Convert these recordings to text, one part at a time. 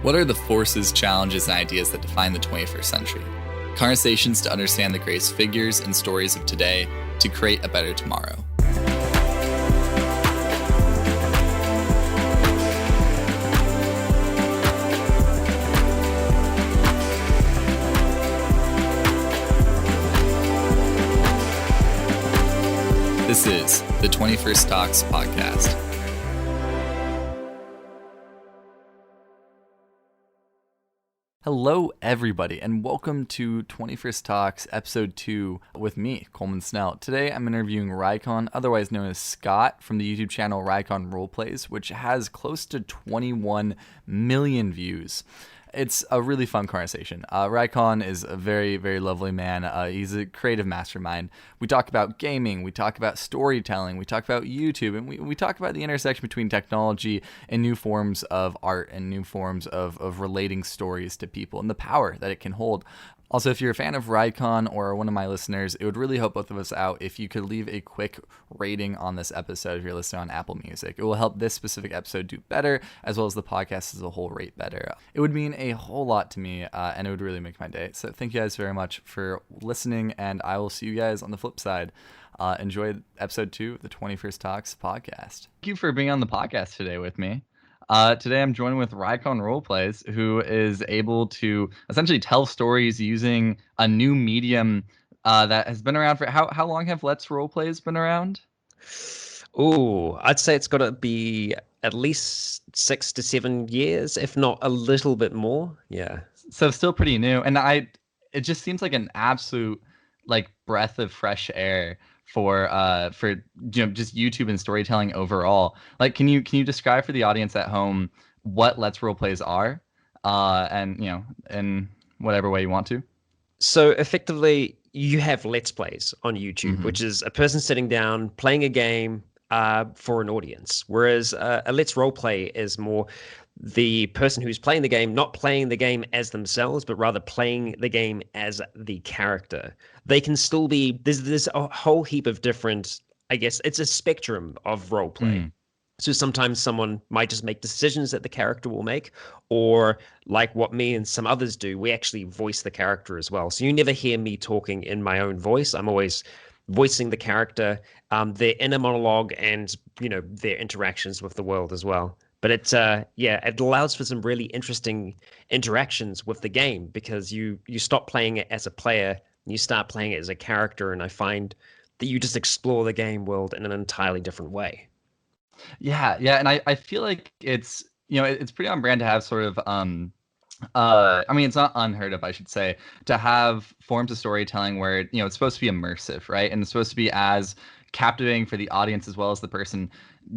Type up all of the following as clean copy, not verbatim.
What are the forces, challenges, and ideas that define the 21st century? Conversations to understand the greatest figures and stories of today to create a better tomorrow. This is the 21st Talks podcast. Hello, everybody, and welcome to 21st Talks, Episode 2, with me, Coleman. Today, I'm interviewing Rycon, otherwise known as Scott, from the YouTube channel Rycon Roleplays, which has close to 21 million views. It's a really fun conversation. Rycon is a very, very lovely man. He's a creative mastermind. We talk about gaming, we talk about storytelling, we talk about YouTube, and we talk about the intersection between technology and new forms of art and new forms of relating stories to people and the power that it can hold. Also, if you're a fan of Rycon or one of my listeners, it would really help both of us out if you could leave a quick rating on this episode if you're listening on Apple Music. It will help this specific episode do better, as well as the podcast as a whole rate better. It would mean a whole lot to me, and it would really make my day. So thank you guys very much for listening, and I will see you guys on the flip side. Enjoy episode 2 of the 21st Talks podcast. Thank you for being on the podcast today with me. Today I'm joined with Rycon Roleplays, who is able to essentially tell stories using a new medium that has been around for how long have Let's Roleplays been around? Oh, I'd say it's got to be at least 6 to 7 years, if not a little bit more. Yeah. So still pretty new, and it just seems like an absolute breath of fresh air for just YouTube and storytelling overall. Can you describe for the audience at home what Let's Roleplays are, and in whatever way you want to? So effectively, you have Let's Plays on YouTube, which is a person sitting down playing a game for an audience, whereas a Let's Roleplay is more the person who's playing the game, not playing the game as themselves, but rather playing the game as the character. They can still be, there's a whole heap of different, I guess, it's a spectrum of roleplay. So sometimes someone might just make decisions that the character will make, or like what me and some others do, we actually voice the character as well. So you never hear me talking in my own voice. I'm always voicing the character, their inner monologue, and their interactions with the world as well. But it allows for some really interesting interactions with the game, because you stop playing it as a player and you start playing it as a character, and I find that you just explore the game world in an entirely different way. Yeah, and I feel like it's pretty on brand to have sort of it's not unheard of, I should say, to have forms of storytelling where it's supposed to be immersive, right? And it's supposed to be as captivating for the audience as well as the person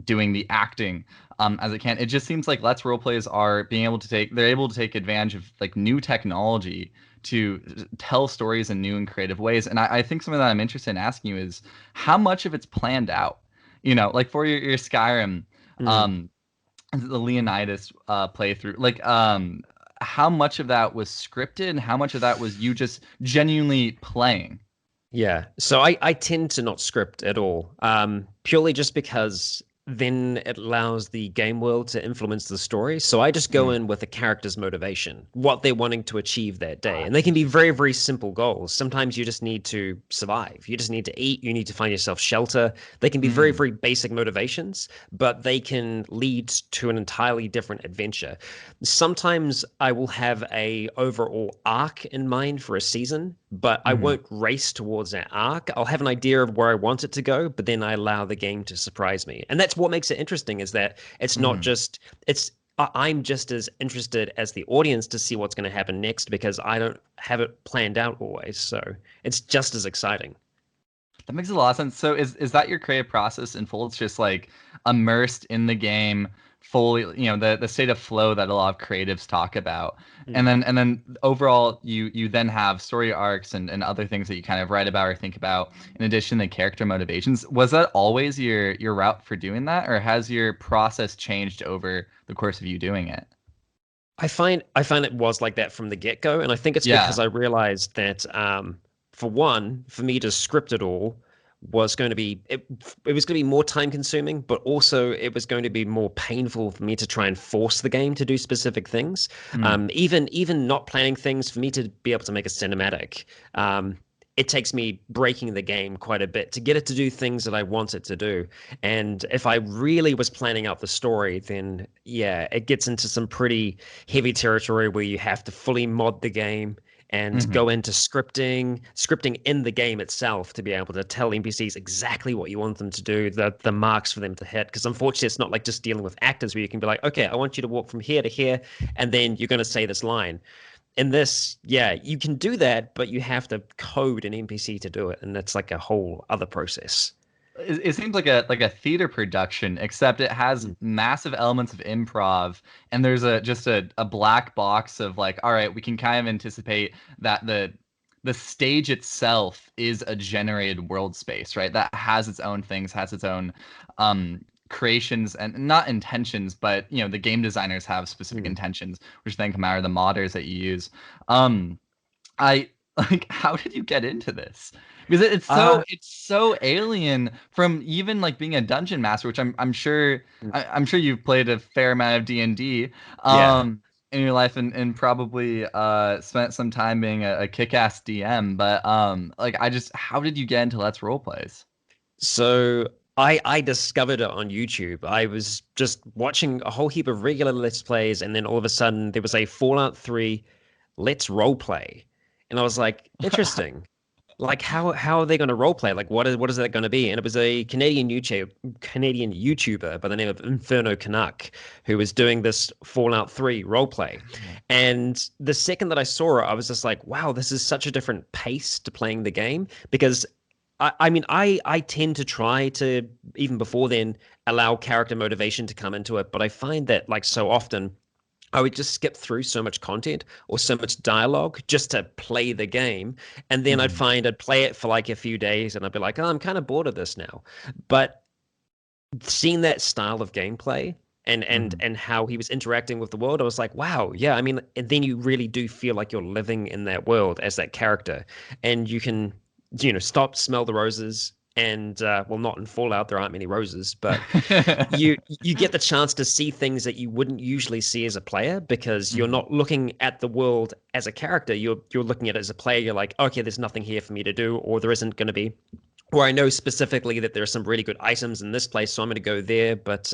doing the acting as it can. It just seems like Let's Roleplays are they're able to take advantage of new technology to tell stories in new and creative ways. And I think something that I'm interested in asking you is how much of it's planned out, for your Skyrim, the Leonidas playthrough, how much of that was scripted and how much of that was you just genuinely playing? Yeah, so I tend to not script at all, purely just because then it allows the game world to influence the story. So I just go in with the character's motivation, what they're wanting to achieve that day. And they can be very, very simple goals. Sometimes you just need to survive. You just need to eat. You need to find yourself shelter. They can be very, very basic motivations, but they can lead to an entirely different adventure. Sometimes I will have a overall arc in mind for a season, but I won't race towards that arc. I'll have an idea of where I want it to go, but then I allow the game to surprise me. And that's what makes it interesting, is that it's not just, I'm just as interested as the audience to see what's going to happen next, because I don't have it planned out always. So it's just as exciting. That makes a lot of sense. So is that your creative process in full? It's just immersed in the game, fully, the state of flow that a lot of creatives talk about. And then overall you then have story arcs and other things that you kind of write about or think about in addition to character motivations. Was that always your route for doing that, or has your process changed over the course of you doing it? I find it was like that from the get-go, and I think it's because I realized that for me to script it all was going to be it was going to be more time consuming, but also it was going to be more painful for me to try and force the game to do specific things. Mm. Even not planning things for me to be able to make a cinematic. It takes me breaking the game quite a bit to get it to do things that I want it to do. And if I really was planning out the story, then yeah, it gets into some pretty heavy territory where you have to fully mod the game and Hmm. go into scripting in the game itself to be able to tell NPCs exactly what you want them to do, the marks for them to hit. Because unfortunately, it's not like just dealing with actors where you can be like, okay, I want you to walk from here to here, and then you're going to say this line. In this, yeah, you can do that, but you have to code an NPC to do it, and that's like a whole other process. It seems like a theater production, except it has Mm. massive elements of improv, and there's just a black box of like, all right, we can kind of anticipate that the stage itself is a generated world space, right? That has its own things, has its own creations and not intentions, but you know, the game designers have specific Mm. intentions, which then come out of the modders that you use. Um, I like how did you get into this? Because Uh, it's so alien from even like being a dungeon master, which I'm sure I'm sure you've played a fair amount of D&D yeah. in your life and probably spent some time being a kick-ass DM, but like I just how did you get into Let's Role Plays? So I discovered it on YouTube. I was just watching a whole heap of regular Let's Plays, and then all of a sudden there was a Fallout 3 Let's Role Play. And I was like, interesting. Like how are they going to role play? Like what is that going to be? And it was a Canadian YouTuber by the name of Inferno Canuck who was doing this Fallout 3 role play. And the second that I saw it, I was just like, wow, this is such a different pace to playing the game because I mean, I tend to try to, even before then, allow character motivation to come into it. But I find that, like, so often, I would just skip through so much content or so much dialogue just to play the game. And then I'd Mhm. find I'd play it for like a few days and I'd be like, oh, I'm kind of bored of this now. But seeing that style of gameplay Mhm. and how he was interacting with the world, I was like, wow, yeah. I mean, and then you really do feel like you're living in that world as that character, and you can, stop, smell the roses, and well, not in Fallout, there aren't many roses, but you get the chance to see things that you wouldn't usually see as a player because you're Mhm. not looking at the world as a character. You're looking at it as a player. You're like, okay, there's nothing here for me to do, or there isn't going to be, or I know specifically that there are some really good items in this place, so I'm going to go there. But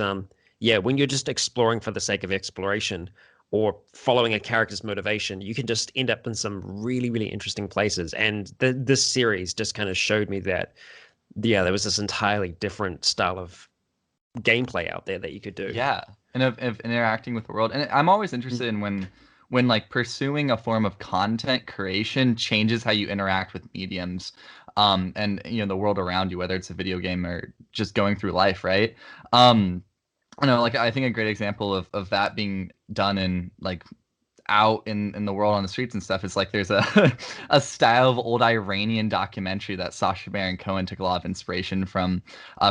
yeah, when you're just exploring for the sake of exploration or following a character's motivation, you can just end up in some really, really interesting places. And this series just kind of showed me that, yeah, there was this entirely different style of gameplay out there that you could do. Yeah, and of interacting with the world. And I'm always interested in when like pursuing a form of content creation changes how you interact with mediums, and you know the world around you, whether it's a video game or just going through life, right? Um, I know, like I think a great example of that being done in like out in the world on the streets and stuff is like there's a a style of old Iranian documentary that Sacha Baron Cohen took a lot of inspiration from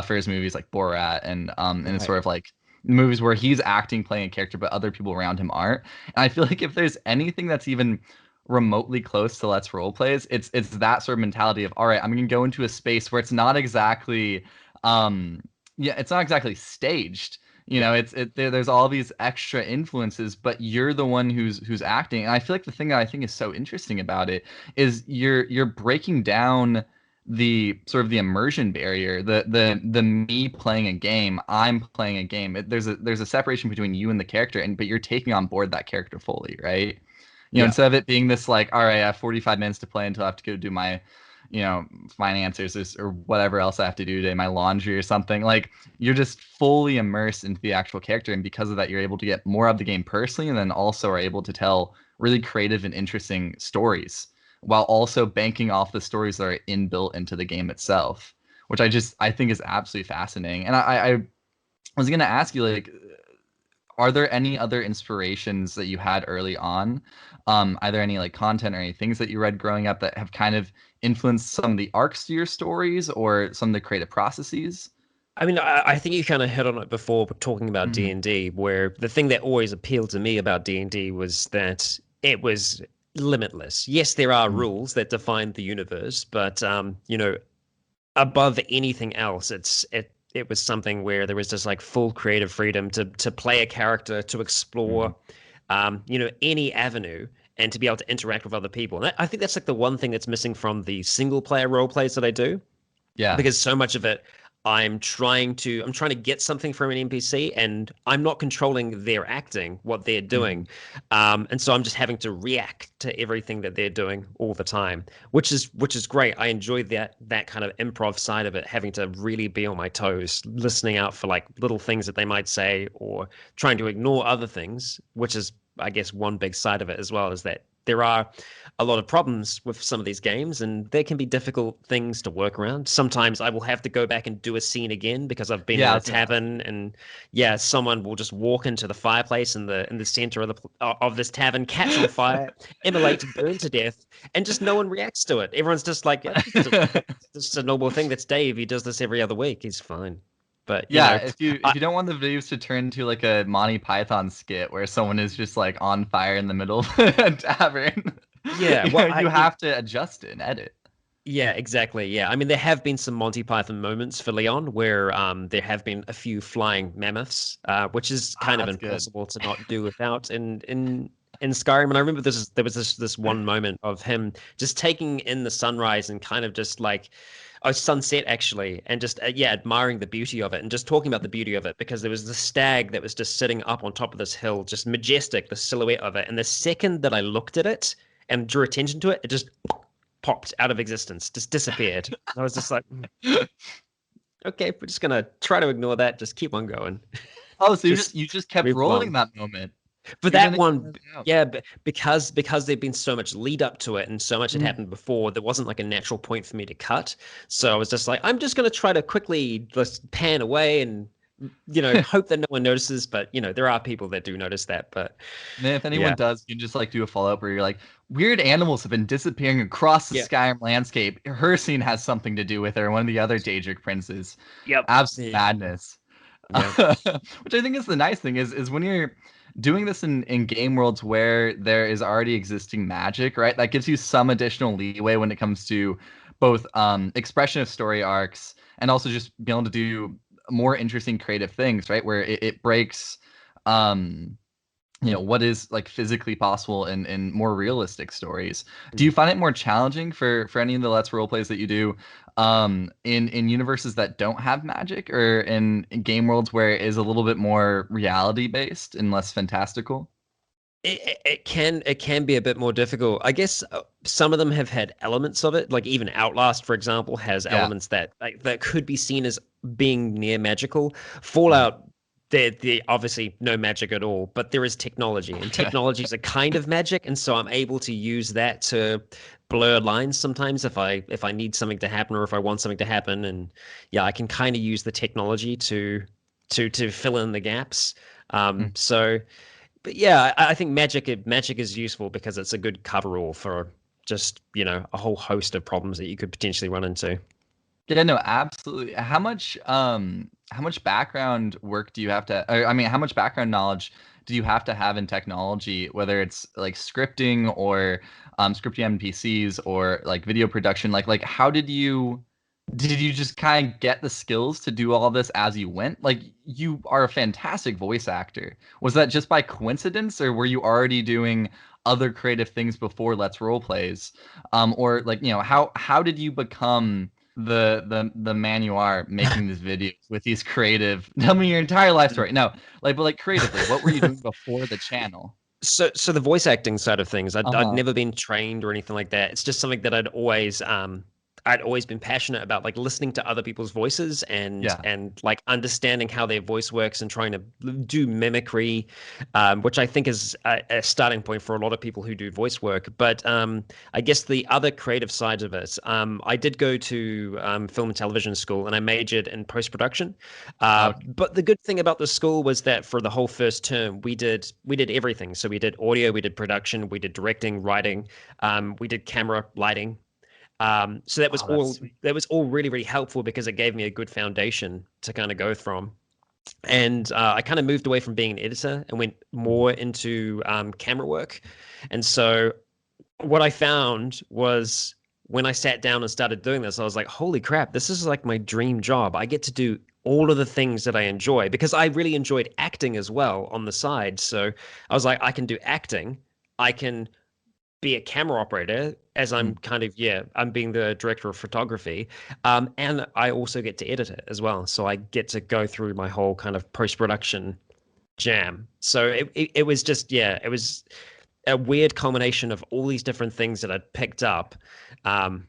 for his movies like Borat and it's sort Right. of like movies where he's acting playing a character but other people around him aren't. And I feel like if there's anything that's even remotely close to Let's Role Plays, it's that sort of mentality of all right, I'm gonna go into a space where it's not exactly um yeah, it's not exactly staged. You Yeah. know, there's all these extra influences, but you're the one who's acting. And I feel like the thing that I think is so interesting about it is you're breaking down the sort of the immersion barrier, the me playing a game, I'm playing a game. There's a separation between you and the character, and but you're taking on board that character fully, right? You know, Yeah. instead of it being this like, all right, I have 45 minutes to play until I have to go do my, you know, finances or whatever else I have to do today, my laundry or something. Like you're just fully immersed into the actual character, and because of that, you're able to get more of the game personally, and then also are able to tell really creative and interesting stories while also banking off the stories that are inbuilt into the game itself, which I think is absolutely fascinating. And I was gonna ask you like are there any other inspirations that you had early on? Either any like content or any things that you read growing up that have kind of influenced some of the arcs to your stories or some of the creative processes? I mean, I think you kind of hit on it before talking about Hmm. D&D, where the thing that always appealed to me about D&D was that it was limitless. Yes, there are rules that define the universe, but above anything else, it was something where there was just like full creative freedom to play a character, to Mhm. explore, any avenue, and to be able to interact with other people. And I think that's like the one thing that's missing from the single player role plays that I do, Yeah. because so much of it I'm trying to get something from an NPC, and I'm not controlling their acting, what they're Mhm. doing. And so I'm just having to react to everything that they're doing all the time, which is great. I enjoy that kind of improv side of it, having to really be on my toes, listening out for like little things that they might say, or trying to ignore other things, which is, I guess, one big side of it as well, is that there are a lot of problems with some of these games, and there can be difficult things to work around. Sometimes I will have to go back and do a scene again because I've been Yeah, in I a was gonna ask. tavern, and yeah, someone will just walk into the fireplace in the center of this tavern, catch on fire, immolate, burn to death, and just no one reacts to it. Everyone's just like, yeah, this is a normal thing. That's Dave. He does this every other week. He's fine. But Yeah, if you I, if you don't want the videos to turn into like a Monty Python skit where someone is just like on fire in the middle of a tavern, yeah, well, you have to adjust it and edit. yeah, exactly. Yeah. I mean, there have been some Monty Python moments for Leon where there have been a few flying mammoths, which is Ah, kind of that's good. impossible to not do without in Skyrim. And I remember there was this one moment of him just taking in the sunrise and kind of just like a sunset actually, and just yeah, admiring the beauty of it and just talking about the beauty of it, because there was the stag that was just sitting up on top of this hill, just majestic, the silhouette of it. And the second that I looked at it and drew attention to it, it just popped out of existence, just disappeared. I was just like, okay, we're just gonna try to ignore that, just keep on going, Oh, so just you just kept move rolling along. that moment. For You that didn't one, let it out. yeah, because there'd been so much lead up to it and so much had Mm. happened before, there wasn't like a natural point for me to cut. So I was just like, I'm just gonna try to quickly just pan away and hope that no one notices. But there are people that do notice that. But And then if anyone yeah, does, you can just like do a follow-up where you're like, weird animals have been disappearing across the yeah, Skyrim landscape. Her scene has something to do with her, one of the other Daedric princes. yep, Absolute yeah, madness. yeah. Which I think is the nice thing is when you're doing this in game worlds where there is already existing magic, right? That gives you some additional leeway when it comes to both expression of story arcs and also just being able to do more interesting creative things, right? Where it breaks um what is like physically possible in more realistic stories. Do you find it more challenging for any of the Let's Role plays that you do in universes that don't have magic, or in game worlds where it is a little bit more reality based and less fantastical? It can be a bit more difficult. I guess some of them have had elements of it. Like even Outlast, for example, has Yeah. elements that could be seen as being near magical. Mhm. Fallout, there obviously no magic at all, but there is technology, and technology is a kind of magic, and so I'm able to use that to blur lines sometimes if I need something to happen or if I want something to happen, and yeah, I can kind of use the technology to fill in the gaps. So but yeah, I think magic is useful because it's a good coverall for just a whole host of problems that you could potentially run into. Yeah, no, absolutely. How much background work do you have to, or, I mean, how much background knowledge do you have to have in technology, whether it's like scripting or scripting NPCs or like video production? Like how did you just kind of get the skills to do all this as you went? Like you are a fantastic voice actor. Was that just by coincidence, or were you already doing other creative things before Let's Role Plays? Or like, how did you become the man you are making these videos with these creative tell me your entire life story. No, like but like creatively, what were you doing before the channel? So the voice acting side of things, I'd Uh-huh. never been trained or anything like that. It's just something that I'd always been passionate about, like listening to other people's voices and Yeah. and like understanding how their voice works and trying to do mimicry, which I think is a starting point for a lot of people who do voice work. But I guess the other creative sides of it, I did go to film and television school, and I majored in post production. Okay. But the good thing about the school was that for the whole first term, we did everything. So we did audio, we did production, we did directing, writing, we did camera, lighting. So that was Oh, that's all sweet. that was all really really helpful because it gave me a good foundation to kind of go from. And I kind of moved away from being an editor and went Mhm. more into camera work. And so what I found was when I sat down and started doing this, I was like, holy crap, this is like my dream job. I get to do all of the things that I enjoy because I really enjoyed acting as well on the side. So I was like, I can do acting. I can be a camera operator as I'm Mm. kind of, yeah, I'm being the director of photography. And I also get to edit it as well. So I get to go through my whole kind of post-production jam. So it was just, yeah, it was a weird culmination of all these different things that I'd picked up. Um,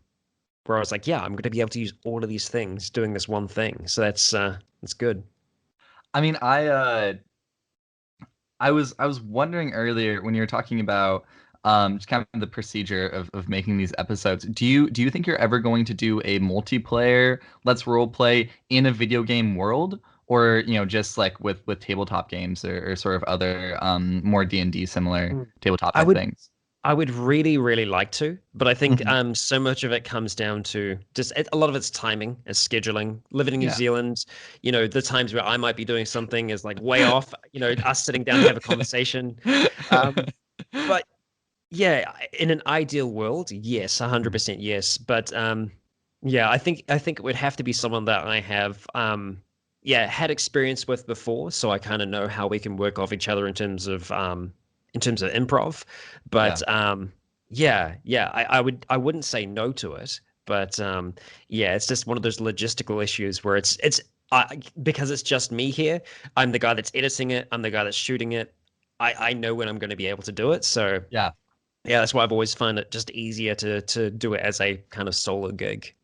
where I was like, yeah, I'm going to be able to use all of these things doing this one thing. So that's good. I mean, I was wondering earlier when you were talking about just kind of the procedure of making these episodes. Do you think you're ever going to do a multiplayer Let's Role Play in a video game world, or just like with tabletop games or sort of other more D&D similar Mm. tabletop I type would things? I would really, really like to, but I think Hmm. so much of it comes down to just a lot of it's timing and scheduling. Living in New Yeah. Zealand, the times where I might be doing something is like way off. Us sitting down to have a conversation. Um, but yeah, in an ideal world, yes, 100% yes. But yeah, I think it would have to be someone that I have yeah, had experience with before, so I kind of know how we can work off each other in terms of improv. Yeah. But yeah, yeah, I wouldn't say no to it, but yeah, it's just one of those logistical issues where because it's just me here. I'm the guy that's editing it. I'm the guy that's shooting it. I know when I'm going to be able to do it, so Yeah. yeah, that's why I've always found it just easier to do it as a kind of solo gig.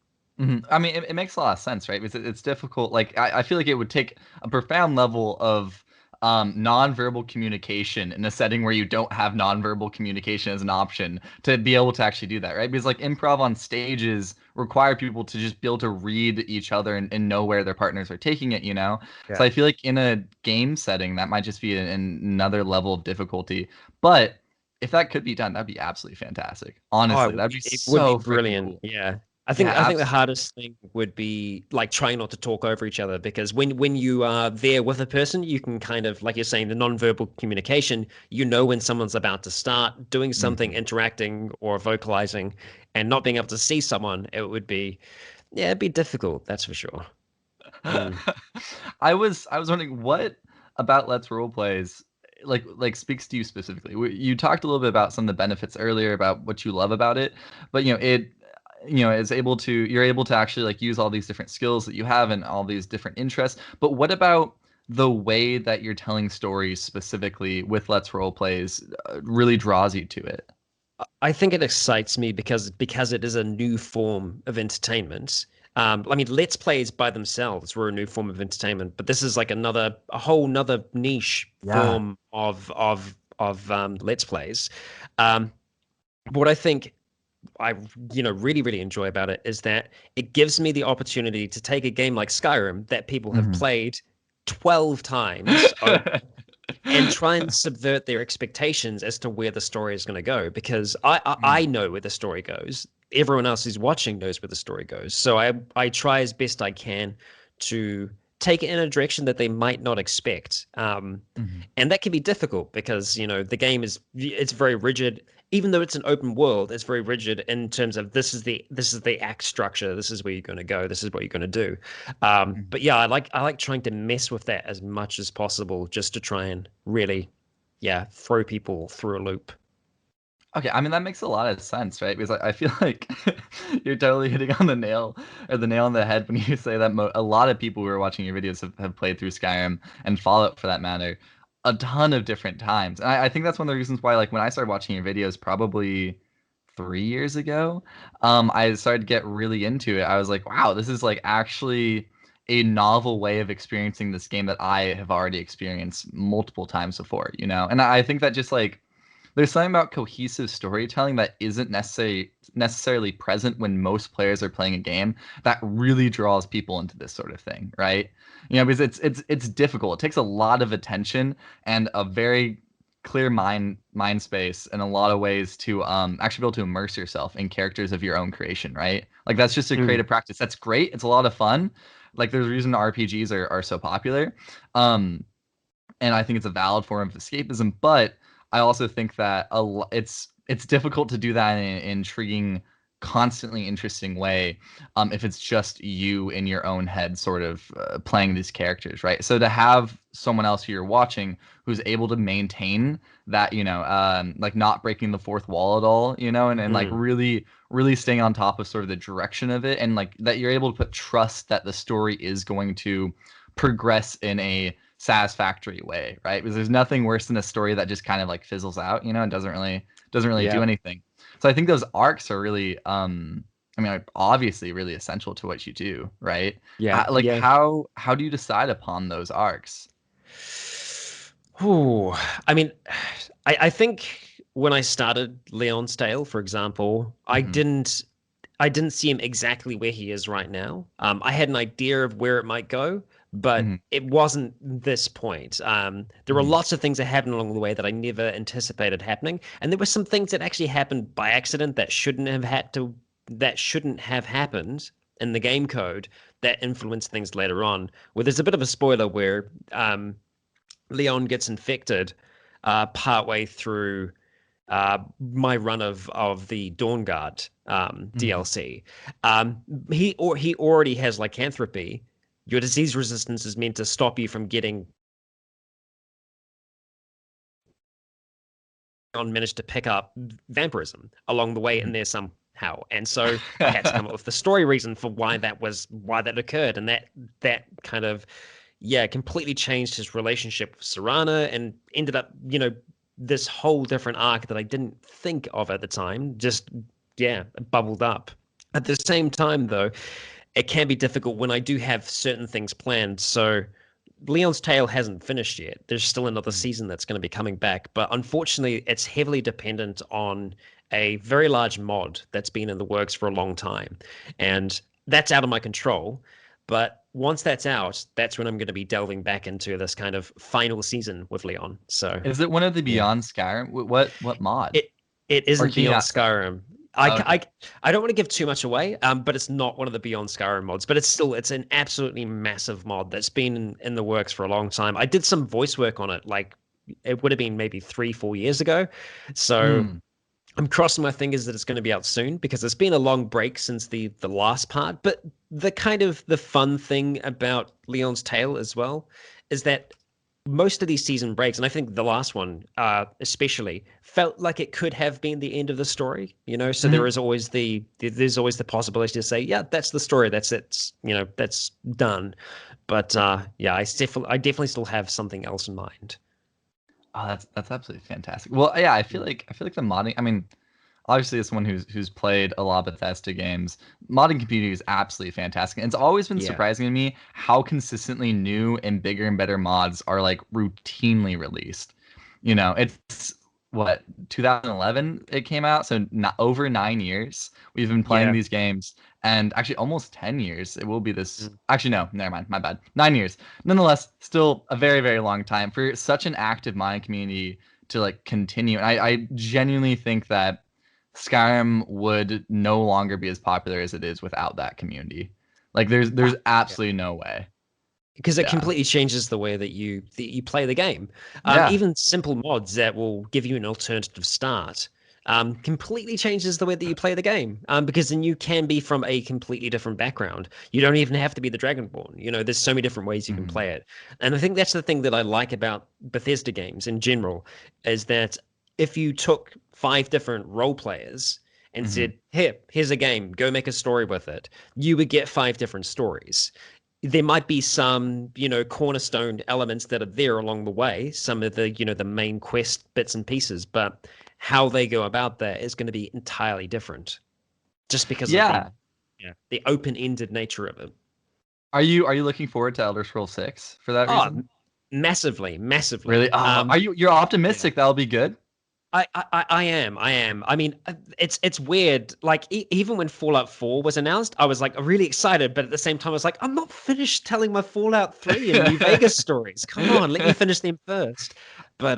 I mean, it makes a lot of sense, right? Because it's difficult. Like, I feel like it would take a profound level of nonverbal communication in a setting where you don't have nonverbal communication as an option to be able to actually do that, right? Because like improv on stages require people to just be able to read each other and know where their partners are taking it, you know? So Yeah. I feel like in a game setting, that might just be another level of difficulty. But if that could be done, that'd be absolutely fantastic. Oh, Honestly, that'd be it would be so freaking brilliant. cool. Yeah. Yeah, I think the absolutely. hardest thing would be like trying not to talk over each other because when you are there with a person, you can kind of like you're saying the nonverbal communication, when someone's about to start doing something, Mhm. interacting or vocalizing, and not being able to see someone, it would be yeah, it'd be difficult, that's for sure. Mm. I was wondering what about Let's Role Plays like speaks to you specifically. You talked a little bit about some of the benefits earlier about what you love about it, but you're able to actually like use all these different skills that you have and all these different interests. But what about the way that you're telling stories specifically with Let's Role Plays really draws you to it? I think it excites me because it is a new form of entertainment. I mean, Let's Plays by themselves were a new form of entertainment, but this is like a whole nother niche Yeah. form of Let's Plays. Um, what I think I really really enjoy about it is that it gives me the opportunity to take a game like Skyrim that people have Mhm. played 12 times and try and subvert their expectations as to where the story is going to go because I know where the story goes. Everyone else who's watching knows where the story goes. So I try as best I can to take it in a direction that they might not expect. Mhm. And that can be difficult because the game it's very rigid. Even though it's an open world, it's very rigid in terms of this is the act structure. This is where you're going to go. This is what you're going to do. Mhm. But yeah, I like trying to mess with that as much as possible, just to try and really, yeah, throw people through a loop. Okay, I mean that makes a lot of sense, right? Because I feel like you're totally hitting on the nail on the head when you say that a lot of people who are watching your videos have played through Skyrim and Fallout for that matter a ton of different times. And I think that's one of the reasons why like when I started watching your videos probably 3 years ago, I started to get really into it. I was like, wow, this is like actually a novel way of experiencing this game that I have already experienced multiple times before, you know? And I think that just like there's something about cohesive storytelling that isn't necessarily present when most players are playing a game that really draws people into this sort of thing, right? Because it's difficult. It takes a lot of attention and a very clear mind space in a lot of ways to actually be able to immerse yourself in characters of your own creation, right? Like that's just a Mm. creative practice. That's great. It's a lot of fun. Like there's a reason RPGs are so popular. Um, and I think it's a valid form of escapism. But I also think that it's difficult to do that in an intriguing constantly interesting way if it's just you in your own head sort of playing these characters, right? So to have someone else who you're watching who's able to maintain that, like not breaking the fourth wall at all, and like really staying on top of sort of the direction of it, and like that you're able to put trust that the story is going to progress in a satisfactory way, right? Because there's nothing worse than a story that just kind of like fizzles out, and doesn't really do anything. So I think those arcs are really, I mean, like, obviously really essential to what you do, right? Yeah, Like yeah. how do you decide upon those arcs? Ooh, I mean, I think when I started Leon's Tale, for example, Hmm. I didn't see him exactly where he is right now. I had an idea of where it might go, but Hmm. it wasn't this point. There were Hmm. lots of things that happened along the way that I never anticipated happening, and there were some things that actually happened by accident that shouldn't have happened in the game code that influenced things later on. Where there's a bit of a spoiler where Leon gets infected partway through my run of the Dawn Guard Hmm. DLC. He already has lycanthropy. Your disease resistance is meant to stop you from getting. Managed to pick up vampirism along the way in Hmm. there somehow, and so I had to come up with the story reason for why that occurred, and that kind of completely changed his relationship with Serana and ended up this whole different arc that I didn't think of at the time. Just bubbled up. At the same time, though, it can be difficult when I do have certain things planned. So Leon's Tale hasn't finished yet. There's still another season that's going to be coming back, but unfortunately, it's heavily dependent on a very large mod that's been in the works for a long time, and that's out of my control. But once that's out, that's when I'm going to be delving back into this kind of final season with Leon. So Is it one of the yeah, Beyond Skyrim? What mod? it it Or isn't can you Beyond not say? Skyrim. Oh, okay. I don't want to give too much away, but it's not one of the Beyond Skyrim mods. But it's an absolutely massive mod that's been in the works for a long time. I did some voice work on it, like it would have been maybe 3-4 years ago. So Mm. I'm crossing my fingers that it's going to be out soon because it's been a long break since the last part. But the fun thing about Leon's Tale as well is that most of these season breaks, and I think the last one especially, felt like it could have been the end of the story. So there Mhm. is always there's always the possibility to say, yeah, that's the story, that's it, that's done. But I definitely still have something else in mind. Oh, that's absolutely fantastic. Well, yeah, I feel like the modding. I mean, obviously, as someone who's played a lot of Bethesda games, modding community is absolutely fantastic. And it's always been Yeah, surprising to me how consistently new and bigger and better mods are like routinely released. It's what 2011 it came out, so not over 9 years we've been playing yeah. these games, and actually almost 10 years. It will be this. Mm. Actually, no, never mind, my bad. 9 years. Nonetheless, still a very very long time for such an active modding community to like continue. And I genuinely think that Skyrim would no longer be as popular as it is without that community. Like there's absolutely no way. Because it Yeah. completely changes the way that you play the game. Yeah. Even simple mods that will give you an alternative start completely changes the way that you play the game. Because then you can be from a completely different background. You don't even have to be the Dragonborn. There's so many different ways you can Mhm. play it. And I think that's the thing that I like about Bethesda games in general, is that if you took 5 different role players and Mhm. said, here's a game, go make a story with it, you would get 5 different stories. There might be some cornerstone elements that are there along the way, some of the main quest bits and pieces, but how they go about that is going to be entirely different just because of the Yeah. the open-ended nature of it. Are you looking forward to Elder Scrolls 6 for that Oh, reason? massively, Really? massively. Oh, you're Yeah. optimistic that'll be good? I am. I am. I mean, it's weird. Like even when Fallout 4 was announced, I was like really excited, but at the same time, I was like, I'm not finished telling my Fallout 3 and New Vegas stories. Come on, let me finish them first. But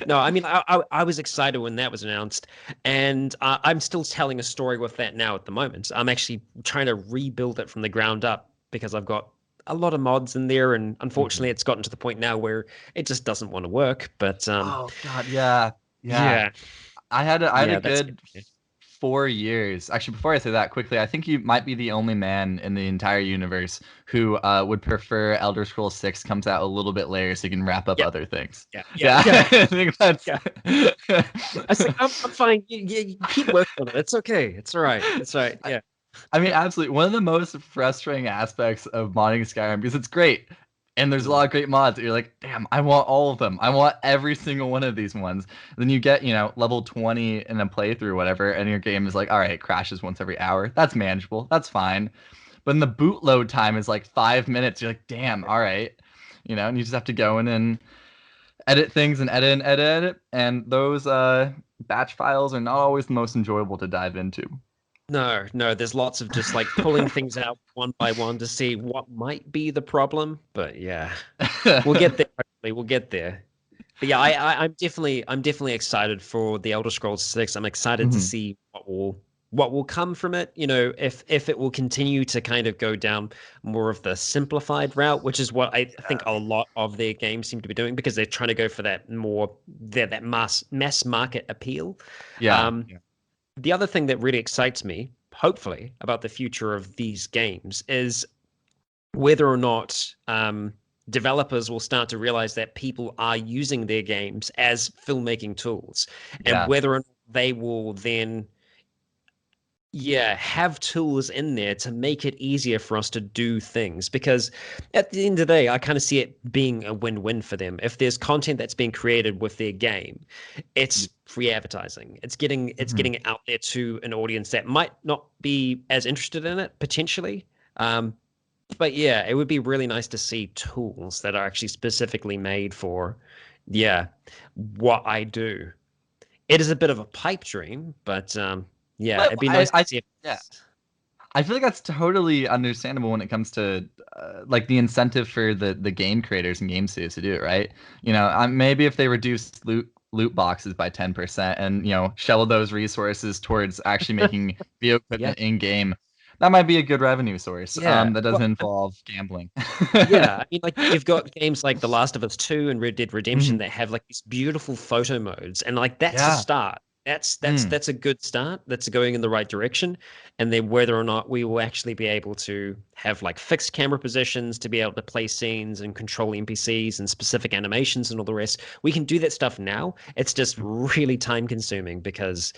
no, I mean, I was excited when that was announced, and I'm still telling a story with that now at the moment. I'm actually trying to rebuild it from the ground up because I've got a lot of mods in there, and unfortunately, Mhm. it's gotten to the point now where it just doesn't want to work. But Oh God, yeah. Yeah. yeah. I had a Yeah, that's good good. 4 years. Actually, before I say that quickly, I think you might be the only man in the entire universe who would prefer Elder Scrolls 6 comes out a little bit later so you can wrap up Yeah, other things. yeah, yeah, Yeah, yeah, I think that's. yeah. I was like, I'm fine. You keep working on it. It's okay. It's all right. It's all right. Yeah. I mean, absolutely. One of the most frustrating aspects of modding Skyrim because it's great, and there's a Mm. lot of great mods. That you're like, damn, I want all of them. I want every single one of these ones. Then you get, level 20 in a playthrough, or whatever, and your game is like, all right, it crashes once every hour. That's manageable. That's fine. But then the boot load time is like 5 minutes. You're like, damn, all right. And you just have to go in and edit things and edit. And those batch files are not always the most enjoyable to dive into. No, no, there's lots of just like pulling things out one by one to see what might be the problem. But yeah, we'll get there. Hopefully. We'll get there. But yeah, I'm definitely excited for the Elder Scrolls 6. I'm excited to Mhm. see what will come from it. If it will continue to kind of go down more of the simplified route, which is what I think a lot of their games seem to be doing because they're trying to go for that mass market appeal. Yeah. Um, the other thing that really excites me, hopefully, about the future of these games is whether or not developers will start to realize that people are using their games as filmmaking tools, and Yeah. whether or not they will then, yeah, have tools in there to make it easier for us to do things. Because at the end of the day, I kind of see it being a win-win for them. If there's content that's being created with their game, it's free advertising. It's getting it out there to an audience that might not be as interested in it potentially. Um, but yeah, it would be really nice to see tools that are actually specifically made for, yeah, what I do. It is a bit of a pipe dream, but yeah, But it'd be nice to see if yeah, I feel like that's totally understandable when it comes to like the incentive for the game creators and game studios to do it, right? Maybe if they reduce loot boxes by 10% and shovel those resources towards actually making video yeah, equipment in game, that might be a good revenue source. yeah. That Well, doesn't involve gambling. yeah, I mean, like you've got games like The Last of Us 2 and Red Dead Redemption Mhm. that have like these beautiful photo modes, and like that's a Yeah. start. That's that's Mm. that's a good start. That's going in the right direction. And then whether or not we will actually be able to have like fixed camera positions to be able to play scenes and control NPCs and specific animations and all the rest, we can do that stuff now. It's just really time consuming because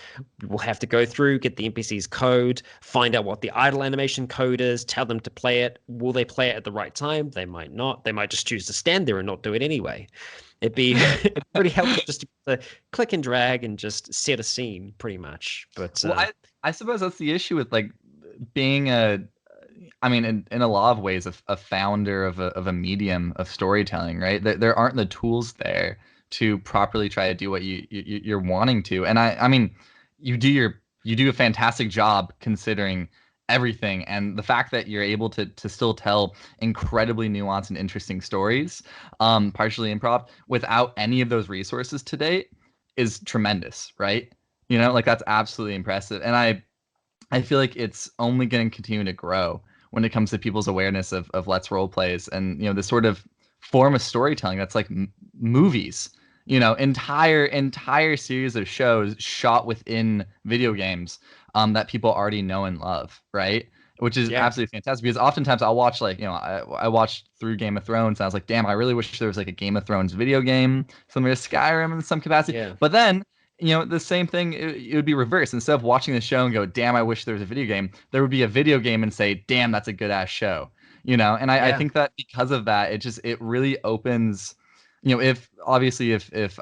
we'll have to go through, get the NPC's code, find out what the idle animation code is, tell them to play it. Will they play it at the right time? They might not. They might just choose to stand there and not do it anyway. It'd be pretty helpful just to click and drag and just set a scene pretty much. But Well, I suppose that's the issue with like being I mean, in a lot of ways, a founder of a medium of storytelling, right? There aren't the tools there to properly try to do what you're wanting to. And I mean, you do a fantastic job considering everything, and the fact that you're able to still tell incredibly nuanced and interesting stories, partially improv, without any of those resources to date is tremendous, right? Like that's absolutely impressive. And I feel like it's only going to continue to grow when it comes to people's awareness of Let's Role Plays and this sort of form of storytelling that's like movies. Entire series of shows shot within video games that people already know and love, right? Which is yeah, absolutely fantastic because oftentimes I'll watch like I watched through Game of Thrones and I was like, damn, I really wish there was like a Game of Thrones video game, similar to Skyrim in some capacity. yeah, But then the same thing, it would be reversed. Instead of watching the show and go, damn, I wish there was a video game, there would be a video game and say, damn, that's a good ass show. And I yeah. think that because of that, it really opens, if obviously if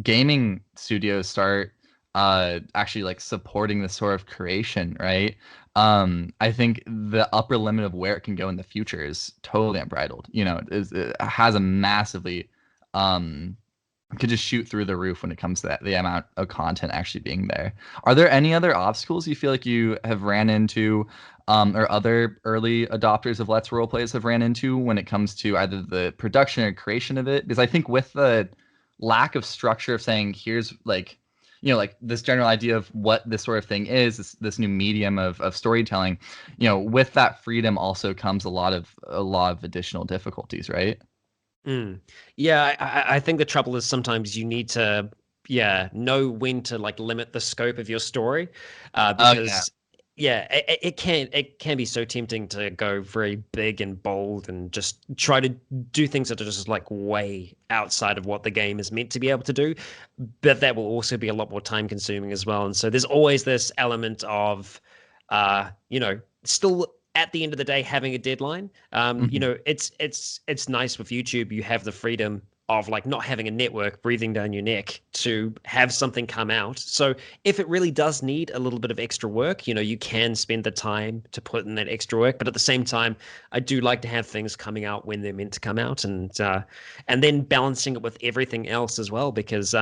gaming studios start actually like supporting this sort of creation, right? I think the upper limit of where it can go in the future is totally unbridled. It has a massively could just shoot through the roof when it comes to the amount of content actually being there. Are there any other obstacles you feel like you have ran into, or other early adopters of Let's Roleplays have ran into when it comes to either the production or creation of it? Because I think with the lack of structure of saying here's like, like this general idea of what this sort of thing is, this new medium of storytelling, with that freedom also comes a lot of additional difficulties, right? Mm. Yeah, I think the trouble is sometimes you need to know when to like limit the scope of your story, Oh yeah. because yeah, it can be so tempting to go very big and bold and just try to do things that are just like way outside of what the game is meant to be able to do, but that will also be a lot more time consuming as well. And so there's always this element of, still at the end of the day having a deadline. Mhm. It's nice with YouTube. You have the freedom of like not having a network breathing down your neck to have something come out. So if it really does need a little bit of extra work, you can spend the time to put in that extra work. But at the same time, I do like to have things coming out when they're meant to come out, and then balancing it with everything else as well, because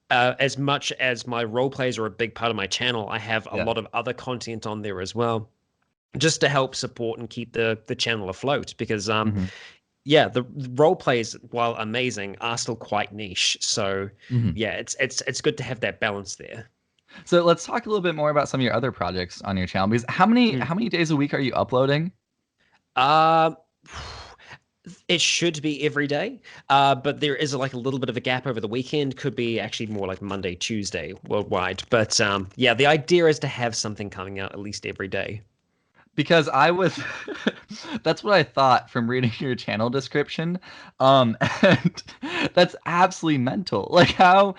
as much as my role plays are a big part of my channel, I have a Yeah. lot of other content on there as well, just to help support and keep the channel afloat. Because Mhm. yeah, the role plays, while amazing, are still quite niche. So Mhm. yeah, it's good to have that balance there. So let's talk a little bit more about some of your other projects on your channel, because how many days a week are you uploading? Uh, it should be every day, but there is like a little bit of a gap over the weekend. Could be actually more like Monday, Tuesday worldwide. But yeah, the idea is to have something coming out at least every day. Because I was that's what I thought from reading your channel description. And that's absolutely mental. Like how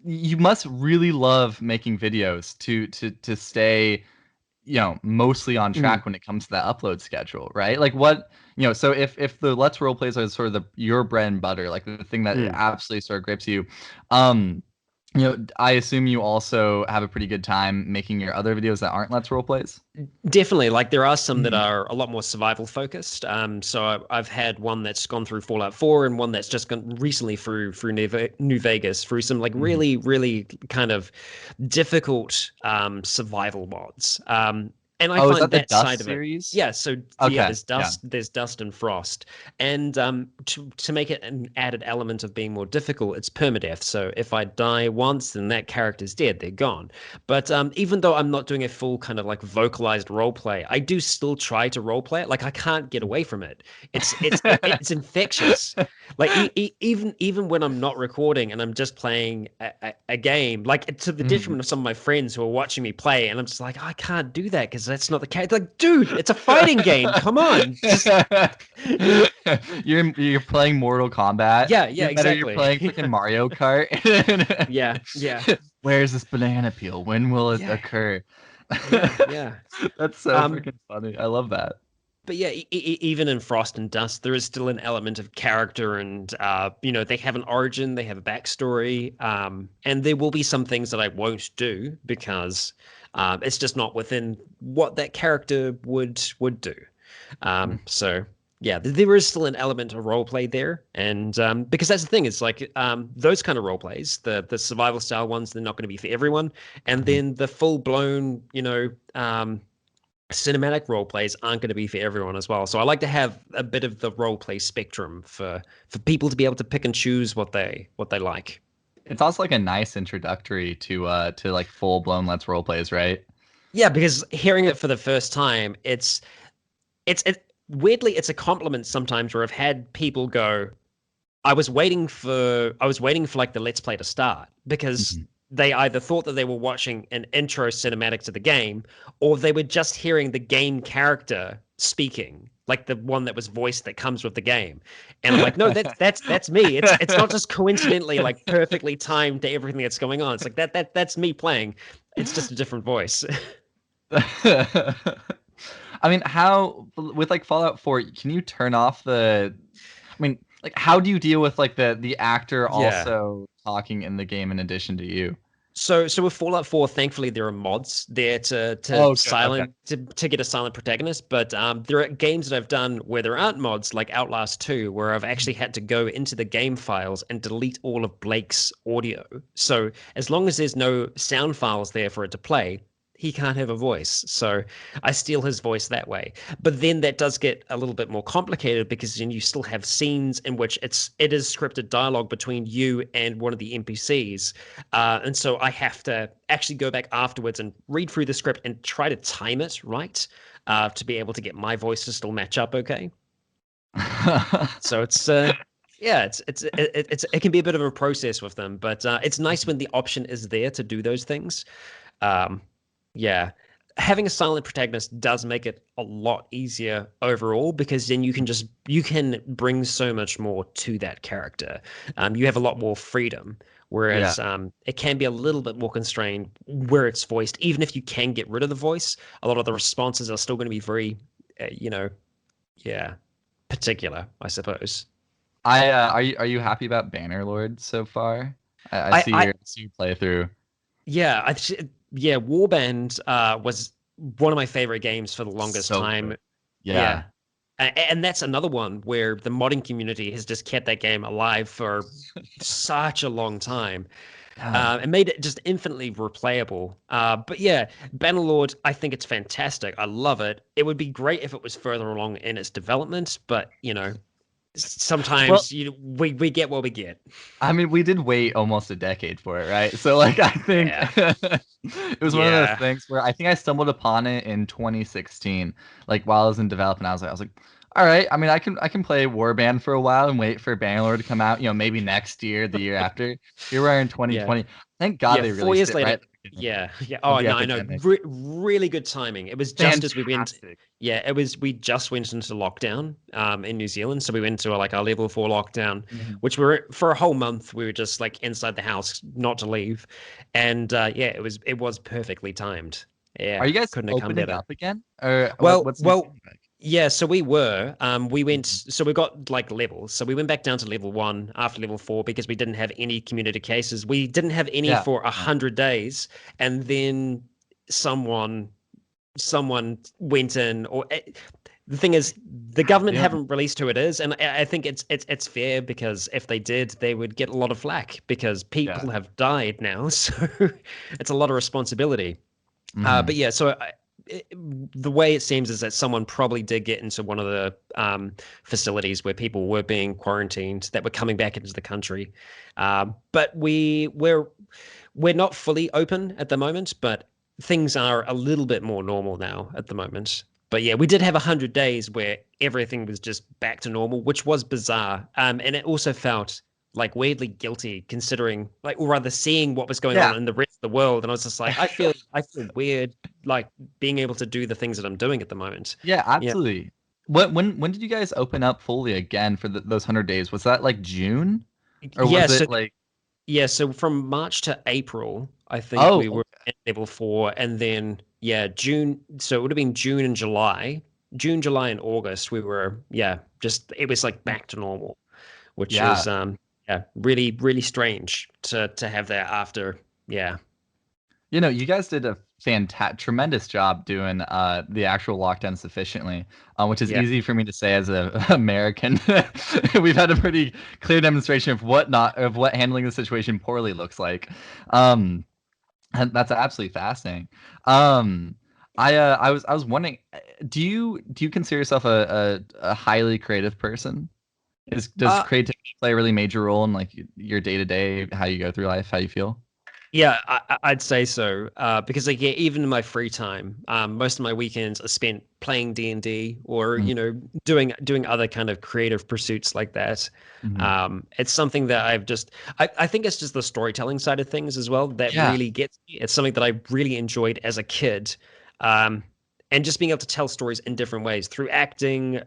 you must really love making videos to stay, mostly on Mm, track when it comes to that upload schedule, right? Like what, so if the Let's Role Plays are sort of your bread and butter, like the thing that mm. absolutely sort of grips you, I assume you also have a pretty good time making your other videos that aren't Let's Role Plays. Definitely, like there are some that Mhm. are a lot more survival focused. So I've had one that's gone through Fallout 4, and one that's just gone recently through New Vegas, through some like Mhm. really really kind of difficult survival mods. And I Oh, is find that the that side Dust of it. series? Yeah, so yeah, Okay, yeah. there's dust and frost, and to make it an added element of being more difficult, it's permadeath. So if I die once, then that character's dead; they're gone. But even though I'm not doing a full kind of like vocalized role play, I do still try to role play it. Like I can't get away from it. It's infectious. Like even when I'm not recording and I'm just playing a game, like to the Mhm. detriment of some of my friends who are watching me play, and I'm just like, I can't do that because that's not the case. Like, dude, it's a fighting game. Come on, just You're playing Mortal Kombat. yeah, You're exactly. playing freaking Mario Kart. Yeah, Where's this banana peel? When will it yeah, occur? yeah. That's so Um, freaking funny. I love that. but yeah, even in Frost and Dust, there is still an element of character, and they have an origin, they have a backstory, and there will be some things that I won't do because it's just not within what that character would do. So yeah, there is still an element of role play there, and because that's the thing, it's like those kind of role plays, the survival style ones, they're not going to be for everyone, and Mhm. then the full blown, cinematic role plays aren't going to be for everyone as well. So I like to have a bit of the role play spectrum for people to be able to pick and choose what they like. It's also like a nice introductory to like full blown Let's Role Plays, right? Yeah, because hearing it for the first time, it's weirdly it's a compliment sometimes where I've had people go, I was waiting for like the let's play to start because Mhm. they either thought that they were watching an intro cinematic to the game, or they were just hearing the game character speaking, like the one that was voiced that comes with the game. And I'm like, no, that's me. It's not just coincidentally like perfectly timed to everything that's going on. It's like that's me playing. It's just a different voice. I mean, how with like Fallout 4, can you turn off I mean, like how do you deal with like the actor Yeah. also talking in the game in addition to you? So with Fallout 4, thankfully there are mods there to Oh, good. Okay. silent to get a silent protagonist. But there are games that I've done where there aren't mods, like Outlast 2, where I've actually had to go into the game files and delete all of Blake's audio. So as long as there's no sound files there for it to play, he can't have a voice. So I steal his voice that way. But then that does get a little bit more complicated because then you still have scenes in which it is scripted dialogue between you and one of the NPCs, and so I have to actually go back afterwards and read through the script and try to time it right, to be able to get my voice to still match up okay. So it's Yeah, it can be a bit of a process with them, but it's nice when the option is there to do those things. Um, yeah, having a silent protagonist does make it a lot easier overall because then you can bring so much more to that character. You have a lot more freedom, Yeah. whereas it can be a little bit more constrained where it's voiced. Even if you can get rid of the voice, a lot of the responses are still going to be very, you know, yeah, particular, I suppose. Are you happy about Bannerlord so far? I I, see I your playthrough. Yeah, yeah, Warband was one of my favorite games for the longest So time. good. Yeah. Yeah. And that's another one where the modding community has just kept that game alive for such a long time, Yeah. and made it just infinitely replayable. But yeah, Bannerlord, I think it's fantastic. I love it. It would be great if it was further along in its development, but Well, sometimes we get what we get. I mean, we did wait almost a decade for it, right? So, like, I think Yeah. it was one of those Yeah. things where I think I stumbled upon it in 2016, like while I was in development. I was like, all right. I mean, I can play Warband for a while and wait for Bannerlord to come out. Maybe next year, the year after. Here we are in Yeah. 2020. Thank God Yeah, they 4 released years it later. right at the beginning Yeah, yeah. of Oh the no, I know. epidemic. Really good timing. It was just as we went. Fantastic. Yeah, it was. We just went into lockdown in New Zealand, so we went to like our level 4 lockdown, Mhm. which we were for a whole month. We were just like inside the house, not to leave, and yeah, it was perfectly timed. Are Yeah, you guys couldn't have come opening better. up again, or what? Well, What's New well, Zealand like? yeah. So we were. We went. Mhm. So we got like levels. So we went back down to level 1 after level 4 because we didn't have any community cases. We didn't have any Yeah. for a Yeah. hundred days, and then someone someone went in. The thing is, the God government damn. haven't released who it is, and I think it's fair because if they did, they would get a lot of flack because Yeah. people have died now. So it's a lot of responsibility. Hmm. But yeah, so the way it seems is that someone probably did get into one of the facilities where people were being quarantined that were coming back into the country. But we're not fully open at the moment, but things are a little bit more normal now at the moment. But yeah, we did have 100 days where everything was just back to normal, which was bizarre. And it also felt like weirdly guilty considering like or rather seeing what was going on Yeah. in the rest of the world. And I was just like, I feel weird like being able to do the things that I'm doing at the moment. Yeah, Yeah. absolutely. When did you guys open up fully again for those 100 days? Was that like June, or Yeah. was So it like? yeah, so from March to April, I think Oh, we were okay. at level 4, and then yeah, June. So it would have been June and July, June, July, and August. We were just it was like back to normal, which is Yeah. really really strange to have that after yeah You guys did a tremendous job doing the actual lockdowns efficiently, which is yeah easy for me to say as a American. We've had a pretty clear demonstration of what handling the situation poorly looks like. Um, and that's absolutely fascinating. Um, I was wondering, do you consider yourself a highly creative person? Does uh creativity play a really major role in like your day to day, how you go through life, how you feel? Yeah, I'd say so. Because like yeah, even in my free time, most of my weekends are spent playing D&D or Mm-hmm. doing other kind of creative pursuits like that. Mm-hmm. It's something that I think it's just the storytelling side of things as well that Yeah. really gets me. It's something that I really enjoyed as a kid. Um, and just being able to tell stories in different ways through acting,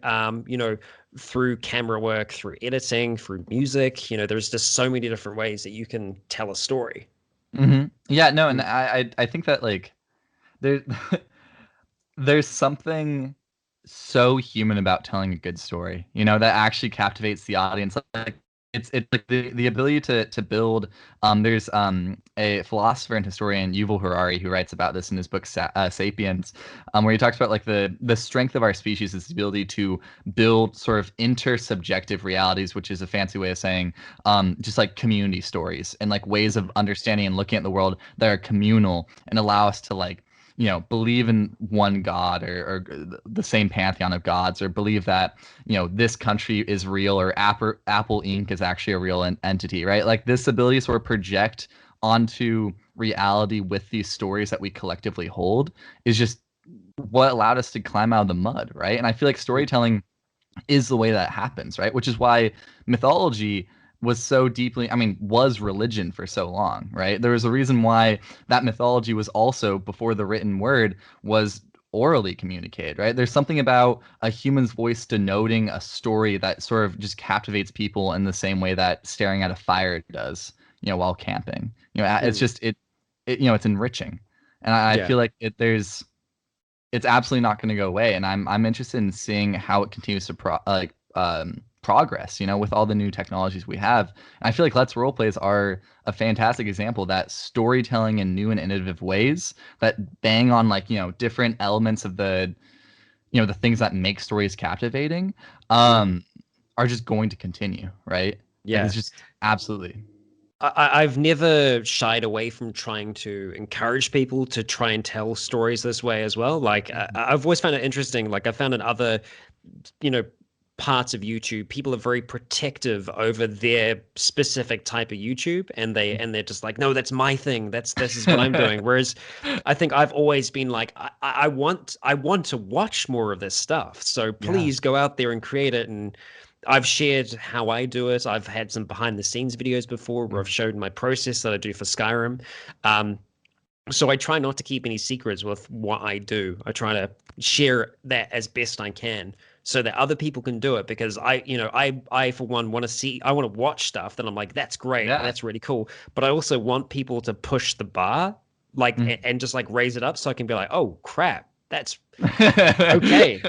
through camera work, through editing, through music. There's just so many different ways that you can tell a story. Yeah, no, and I think that like there there's something so human about telling a good story, that actually captivates the audience. Like it's like the ability to build. There's a philosopher and historian Yuval Harari who writes about this in his book *Sapiens*, where he talks about like the strength of our species is the ability to build sort of intersubjective realities, which is a fancy way of saying just like community stories and like ways of understanding and looking at the world that are communal and allow us to like believe in one God or the same pantheon of gods, or believe that, this country is real, or Apple Inc. is actually a real entity, right? Like this ability to sort of project onto reality with these stories that we collectively hold is just what allowed us to climb out of the mud, right? And I feel like storytelling is the way that happens, right? Which is why mythology was so deeply, I mean, was religion for so long, right? There was a reason why that mythology was also, before the written word, was orally communicated, right? There's something about a human's voice denoting a story that sort of just captivates people in the same way that staring at a fire does, while camping. It's Mm, just it's enriching. And I yeah. feel like it's absolutely not going to go away, and I'm interested in seeing how it continues to progress. With all the new technologies we have, and I feel like Let's Roleplays are a fantastic example that storytelling in new and innovative ways that bang on like different elements of the things that make stories captivating, Mm, um, are just going to continue, right? Like it's yeah. just absolutely, I've never shied away from trying to encourage people to try and tell stories this way as well. Like I've always found it interesting. Like I found in other, you know, parts of YouTube, people are very protective over their specific type of YouTube, and they're just like, no, that's my thing. This is what I'm doing. Whereas I think I've always been like, I want to watch more of this stuff. So yeah. please go out there and create it. And I've shared how I do it. I've had some behind the scenes videos before where I've Mm. showed my process that I do for Skyrim. Um, so I try not to keep any secrets with what I do. I try to share that as best I can so that other people can do it, because I for one I want to watch stuff that I'm like, that's great and Yeah. that's really cool. But I also want people to push the bar, like, Mm. and just like raise it up so I can be like, oh crap, that's okay.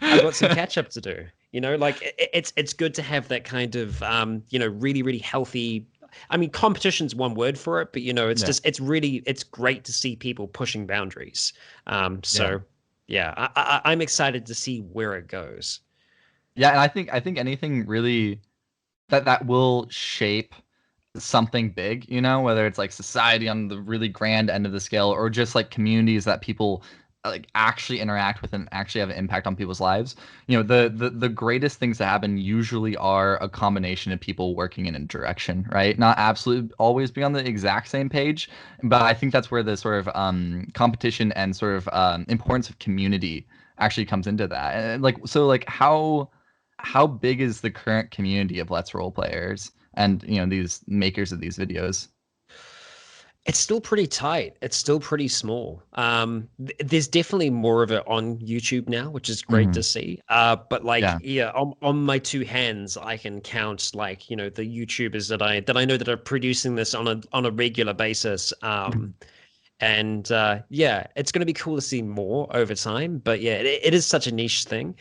I got some catch up to do. Like it's good to have that kind of really really healthy. I mean, competition's one word for it, but it's Yeah. just it's great to see people pushing boundaries. Yeah. So yeah, I'm excited to see where it goes. Yeah, and I think anything really that will shape something big, whether it's like society on the really grand end of the scale or just like communities that people like actually interact with and actually have an impact on people's lives. The greatest things that happen usually are a combination of people working in a direction, right? Not absolutely always be on the exact same page, but I think that's where the sort of competition and sort of importance of community actually comes into that. And like so like how big is the current community of Let's Role players and these makers of these videos? It's still pretty tight. It's still pretty small. There's definitely more of it on YouTube now, which is great to Hmm. see. But like, Yeah. yeah, on my two hands, I can count like, the YouTubers that I know that are producing this on a regular basis. Mhm. And yeah, it's going to be cool to see more over time. But yeah, it is such a niche thing.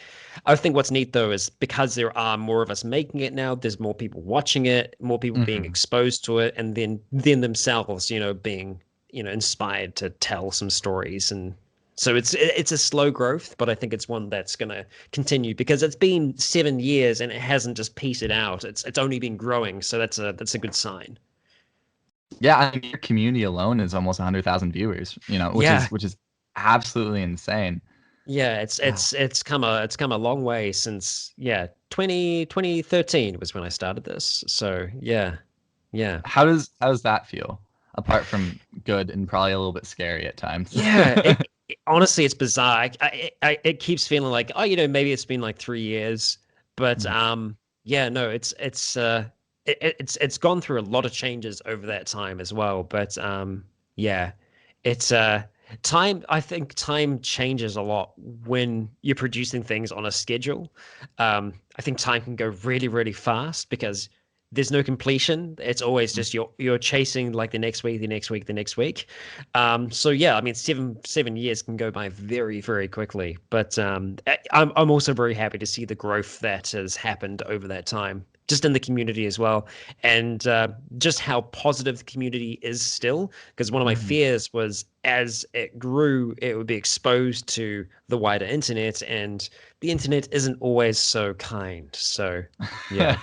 I think what's neat though is because there are more of us making it now, there's more people watching it, more people being Mhm. exposed to it, and then themselves, being inspired to tell some stories. And so it's a slow growth, but I think it's one that's going to continue because it's been 7 years and it hasn't just petered out. It's only been growing, so that's a good sign. Yeah, I mean, your community alone is almost 100,000 viewers, which is Yeah, absolutely insane. yeah, it's Yeah. it's it's come a long way since, yeah, 2013 was when I started this. So yeah, yeah, How does that feel? Apart from good and probably a little bit scary at times. yeah. Honestly, it's bizarre. It keeps feeling like, oh, maybe it's been like 3 years, but Mm. yeah, no, it's gone through a lot of changes over that time as well. But yeah, it's time. I think time changes a lot when you're producing things on a schedule. I think time can go really, really fast because there's no completion. It's always just you're chasing like the next week, the next week, the next week. So yeah, I mean, 7 years can go by very, very quickly. But I'm also very happy to see the growth that has happened over that time, just in the community as well, and just how positive the community is still. Because one of my Mhm. fears was as it grew, it would be exposed to the wider internet, and the internet isn't always so kind. So yeah,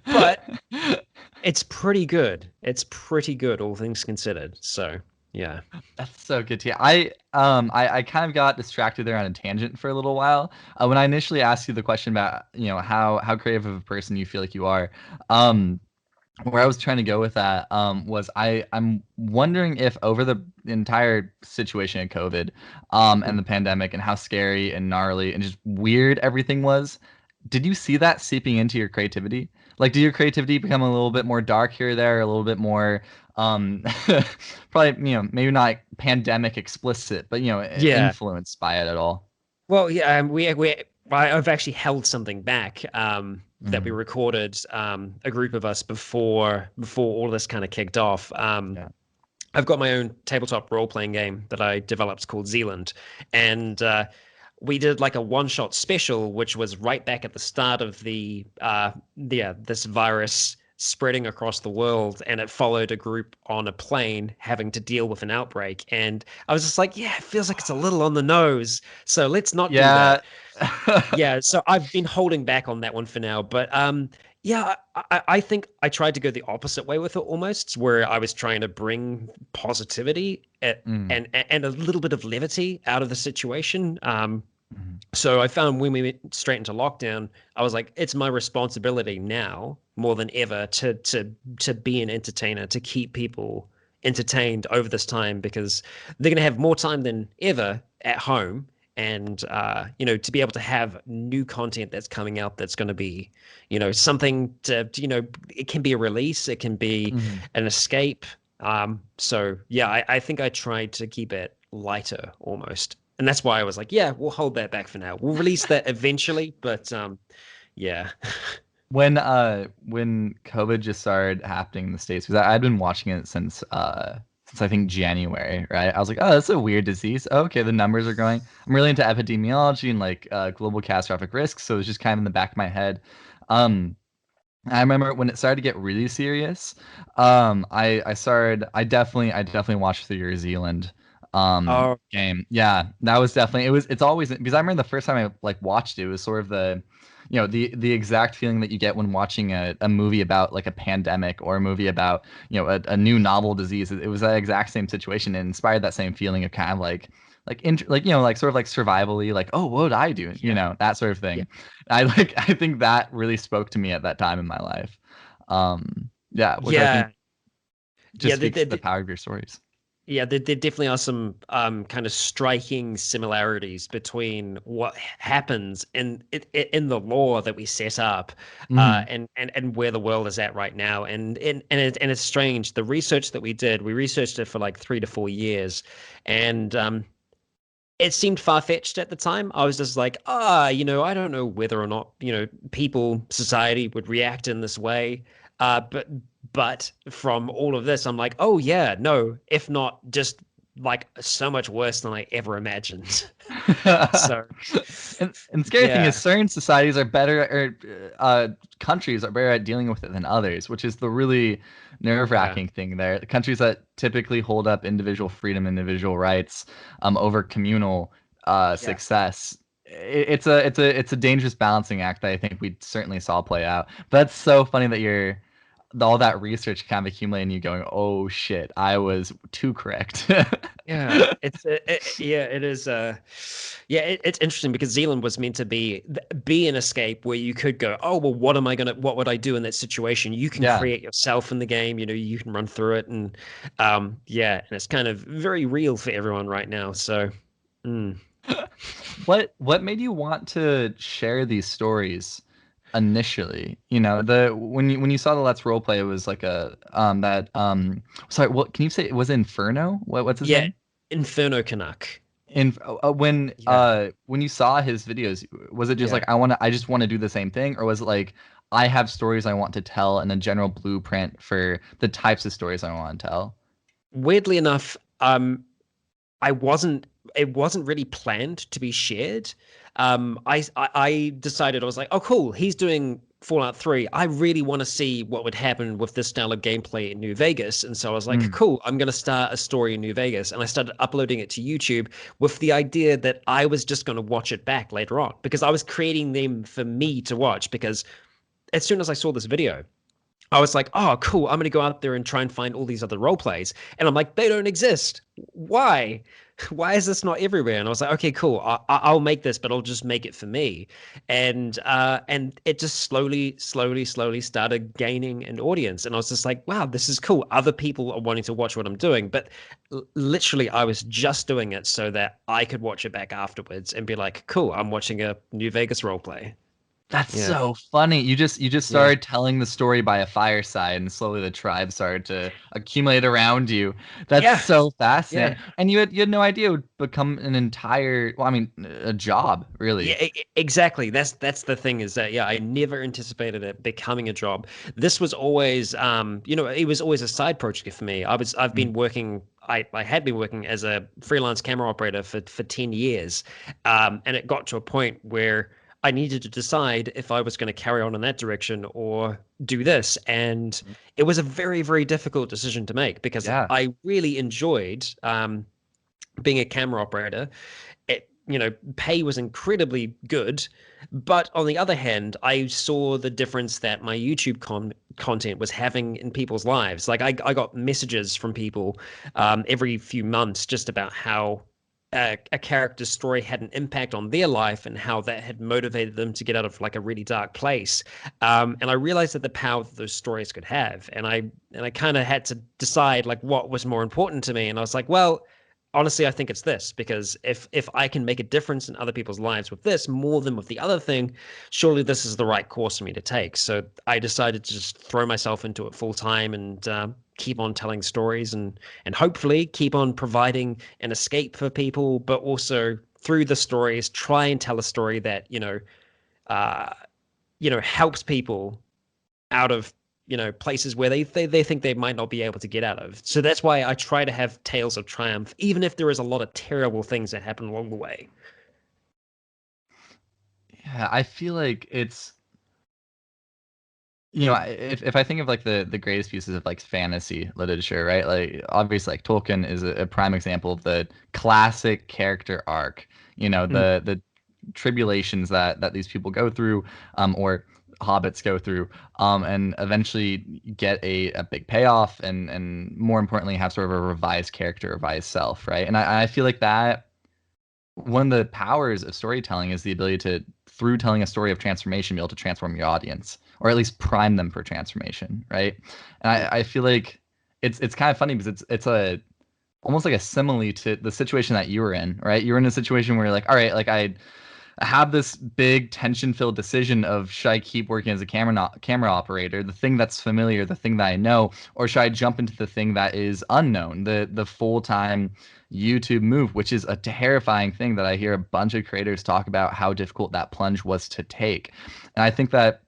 but it's pretty good. It's pretty good, all things considered. So yeah. That's so good to hear. I kind of got distracted there on a tangent for a little while. When I initially asked you the question about, how creative of a person you feel like you are, um, where I was trying to go with that, was I'm wondering if over the entire situation of COVID, and Mm. the pandemic and how scary and gnarly and just weird everything was, did you see that seeping into your creativity? Like, did your creativity become a little bit more dark here or there, a little bit more, um, probably, maybe not pandemic explicit, but Yeah. influenced by it at all? Well, yeah, I've actually held something back that we Mm, recorded a group of us before all this kind of kicked off. yeah. I've got my own tabletop role playing game that I developed called Zealand, and we did like a one shot special, which was right back at the start of this virus spreading across the world, and it followed a group on a plane having to deal with an outbreak. And I was just like, yeah, it feels like it's a little on the nose, so let's not do Yeah. that. Yeah, so I've been holding back on that one for now, but yeah, I think I tried to go the opposite way with it almost, where I was trying to bring positivity Mm, and a little bit of levity out of the situation. mm, So I found when we went straight into lockdown, I was like, it's my responsibility now more than ever to be an entertainer, to keep people entertained over this time because they're going to have more time than ever at home. And to be able to have new content that's coming out that's going to be, something it can be a release, it can be mm. an escape. So yeah, I think I tried to keep it lighter almost. And that's why I was like, yeah, we'll hold that back for now. We'll release that eventually, but yeah. When COVID just started happening in the States, because I'd been watching it since I think January, right? I was like, oh, that's a weird disease. Oh, okay, the numbers are growing. I'm really into epidemiology and like global catastrophic risks, so it was just kind of in the back of my head. Um, I remember when it started to get really serious. I definitely watched the New Zealand Oh, game. Yeah, that was definitely it's always because I remember the first time I like watched it was sort of the exact feeling that you get when watching a movie about like a pandemic or a movie about a new novel disease. It was that exact same situation and inspired that same feeling of kind of like sort of like survivally, like, oh, what would I do, yeah. that sort of Yeah. thing. I think that really spoke to me at that time in my life. Yeah, which I think Yeah. just Yeah. speaks to the power of your stories. Yeah, there definitely are some kind of striking similarities between what happens in the law that we set up, Hmm. and where the world is at right now. And it's strange. The research that we researched it for like 3 to 4 years, and it seemed far-fetched at the time. I was just like, I don't know whether or not, people, society would react in this way. But from all of this, I'm like, oh yeah, no, if not just like so much worse than I ever imagined. So And scary thing is yeah, certain societies are better or countries are better at dealing with it than others, which is the really yeah, nerve-wracking thing there. The countries that typically hold up individual freedom, individual rights over communal yeah. success. It's a dangerous balancing act that I think we certainly saw play out. But that's so funny that you're all that research kind of accumulating you going, oh shit, I was too correct. Yeah, yeah, it is. Yeah, it's interesting because Zealand was meant to be an escape where you could go, oh well, what would I do in that situation? You can Yeah. create yourself in the game. You can run through it, and yeah, and it's kind of very real for everyone right now. So, mm. What made you want to share these stories initially? The when you saw the Let's Roleplay, it was like a that sorry, what can you say? Was it Inferno? What's his Yeah, name? Inferno Canuck. In Yeah, when you saw his videos, was it just yeah. like I just want to do the same thing, or was it like I have stories I want to tell and a general blueprint for the types of stories I want to tell? Weirdly enough, I wasn't it wasn't really planned to be shared. I decided I was like, oh cool, he's doing Fallout 3. I really want to see what would happen with this style of gameplay in New Vegas. And so I was like, Mm, cool, I'm gonna start a story in New Vegas. And I started uploading it to YouTube with the idea that I was just gonna watch it back later on because I was creating them for me to watch because as soon as I saw this video, I was like, oh, cool. I'm going to go out there and try and find all these other role plays. And I'm like, they don't exist. Why? Why is this not everywhere? And I was like, okay, cool. I'll make this, but I'll just make it for me. And it just slowly started gaining an audience. And I was just like, wow, this is cool. Other people are wanting to watch what I'm doing. But literally, I was just doing it so that I could watch it back afterwards and be like, cool, I'm watching a New Vegas role play. That's Yeah. so funny. You just Yeah. started telling the story by a fireside, and slowly the tribe started to accumulate around you. That's Yeah. so Yeah. fascinating. And you had no idea it would become an entire, well, I mean, a job, really. Yeah, exactly. That's the thing is that yeah, I never anticipated it becoming a job. This was always it was always a side project for me. I've Mm. been working I had been working as a freelance camera operator for 10 years. And it got to a point where I needed to decide if I was going to carry on in that direction or do this. And it was a very, very difficult decision to make because Yeah. I really enjoyed being a camera operator. It, pay was incredibly good, but on the other hand, I saw the difference that my YouTube content was having in people's lives. Like I got messages from people every few months just about how a character's story had an impact on their life and how that had motivated them to get out of like a really dark place. And I realized that the power that those stories could have, and I kind of had to decide like what was more important to me. And I was like, well, honestly, I think it's this because if I can make a difference in other people's lives with this more than with the other thing, surely this is the right course for me to take. So I decided to just throw myself into it full time and keep on telling stories and hopefully keep on providing an escape for people, but also through the stories try and tell a story that uh, helps people out of places where they think they might not be able to get out of. So that's why I try to have tales of triumph, even if there is a lot of terrible things that happen along the way. Yeah, I feel like it's, if I think of like the greatest pieces of like fantasy literature, right? Like obviously like Tolkien is a prime example of the classic character arc. The tribulations that these people go through, or hobbits go through, and eventually get a big payoff, and more importantly have sort of a revised character, revised self, right? And I feel like that one of the powers of storytelling is the ability to, through telling a story of transformation, be able to transform your audience, or at least prime them for transformation, right? And I feel like it's kind of funny because it's a almost like a simile to the situation that you were in, right? You were in a situation where you're like, all right, like I have this big tension-filled decision of, should I keep working as a camera operator, the thing that's familiar, the thing that I know, or should I jump into the thing that is unknown, the full-time YouTube move, which is a terrifying thing that I hear a bunch of creators talk about how difficult that plunge was to take. And I think that,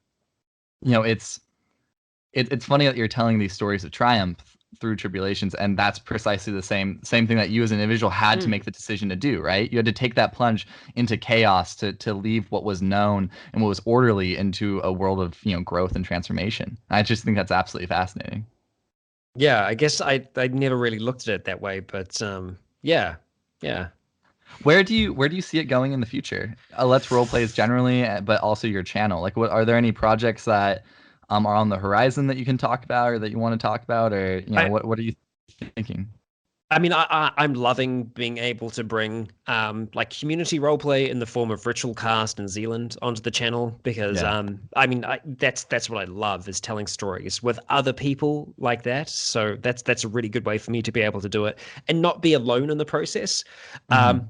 it's funny that you're telling these stories of triumph through tribulations, and that's precisely the same thing that you as an individual had to Mm. make the decision to do, right? You had to take that plunge into chaos to leave what was known and what was orderly into a world of growth and transformation. I just think that's absolutely fascinating. Yeah, I guess I never really looked at it that way, but yeah, yeah. Where do you see it going in the future? Let's role plays generally, but also your channel. Like, what are there any projects that are on the horizon that you can talk about, or that you want to talk about, or I what are you thinking? I mean, I'm loving being able to bring like community roleplay in the form of Ritual Cast in Zealand onto the channel because Yeah. I mean that's what I love is telling stories with other people like that. So that's a really good way for me to be able to do it and not be alone in the process. Um, Hmm.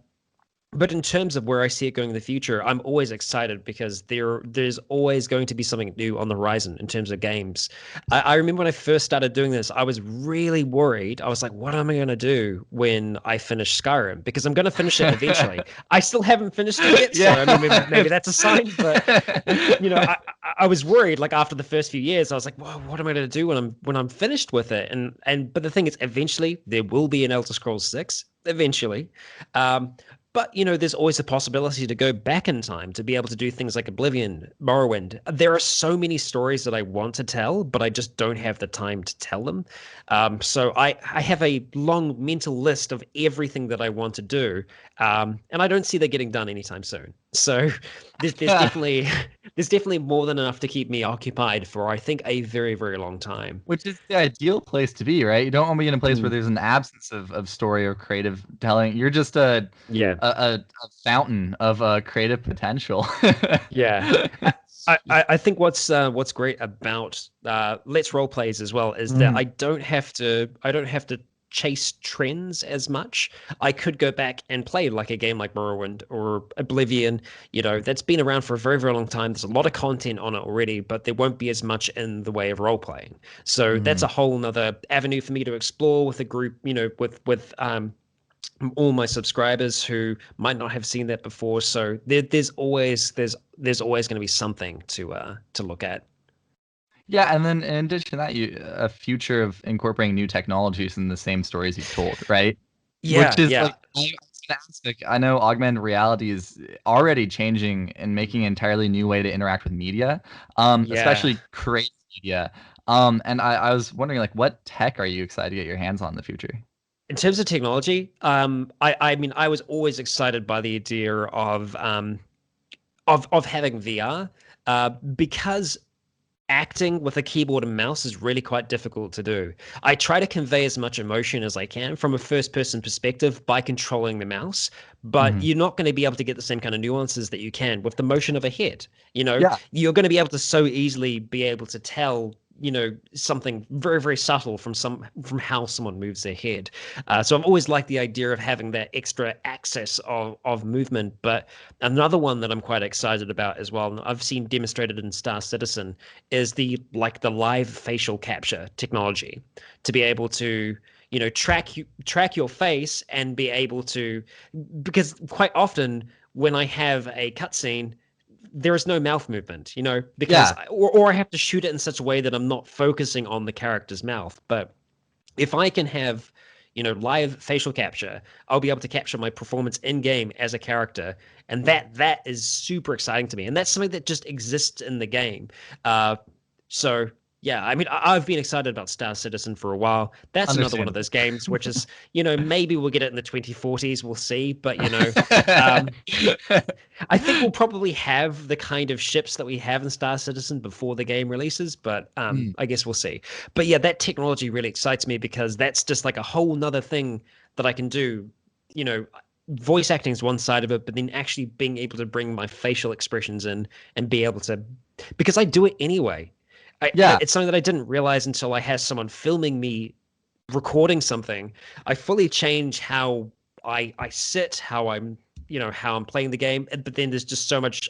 but in terms of where I see it going in the future, I'm always excited because there's always going to be something new on the horizon in terms of games. I remember when I first started doing this, I was really worried. I was like, what am I going to do when I finish Skyrim? Because I'm going to finish it eventually. I still haven't finished it yet, so Yeah. I mean, maybe that's a sign. But I was worried. Like after the first few years, I was like, well, what am I going to do when I'm finished with it? But the thing is, eventually there will be an Elder Scrolls 6. Eventually. Um, but there's always a possibility to go back in time to be able to do things like Oblivion, Morrowind. There are so many stories that I want to tell, but I just don't have the time to tell them. So I have a long mental list of everything that I want to do, and I don't see that getting done anytime soon. So there's definitely there's definitely more than enough to keep me occupied for I think a very very long time. Which is the ideal place to be, right? You don't want to be in a place where Mm, there's an absence of story or creative telling. You're just a yeah. a, a, a fountain of creative potential. Yeah. I think what's great about Let's Role Plays as well is that Mhm. I don't have to chase trends as much. I could go back and play like a game like Morrowind or Oblivion. That's been around for a very, very long time. There's a lot of content on it already, but there won't be as much in the way of role playing. So that's a whole nother avenue for me to explore with a group, with all my subscribers who might not have seen that before. So there's always going to be something to look at. Yeah, and then in addition to that, a future of incorporating new technologies in the same stories you've told, right? Which Yeah, is yeah. like fantastic. I know augmented reality is already changing and making an entirely new way to interact with media, Yeah. especially creative media. And I was wondering, like, what tech are you excited to get your hands on in the future? In terms of technology, I mean, I was always excited by the idea of having VR, because acting with a keyboard and mouse is really quite difficult to do. I try to convey as much emotion as I can from a first person perspective by controlling the mouse, but Mhm. you're not going to be able to get the same kind of nuances that you can with the motion of a head. Yeah, You're going to be able to so easily be able to tell something very, very subtle from how someone moves their head. So I've always liked the idea of having that extra access of movement. But another one that I'm quite excited about as well, and I've seen demonstrated in Star Citizen, is the live facial capture technology, to be able to track your face and be able to, because quite often when I have a cutscene, there is no mouth movement, because yeah. or I have to shoot it in such a way that I'm not focusing on the character's mouth. But if I can have, live facial capture, I'll be able to capture my performance in game as a character, and that is super exciting to me. And that's something that just exists in the game. So yeah, I mean, I've been excited about Star Citizen for a while. That's another one of Understandable. those games which is, maybe we'll get it in the 2040s. We'll see, but um, I think we'll probably have the kind of ships that we have in Star Citizen before the game releases, but Mm. I guess we'll see. But yeah, that technology really excites me because that's just like a whole nother thing that I can do. You know, Voice acting is one side of it, but then actually being able to bring my facial expressions in and be able to, because I do it anyway. Yeah. It's something that I didn't realize until I had someone filming me recording something. I fully change how I sit, how I'm playing the game. But then there's just so much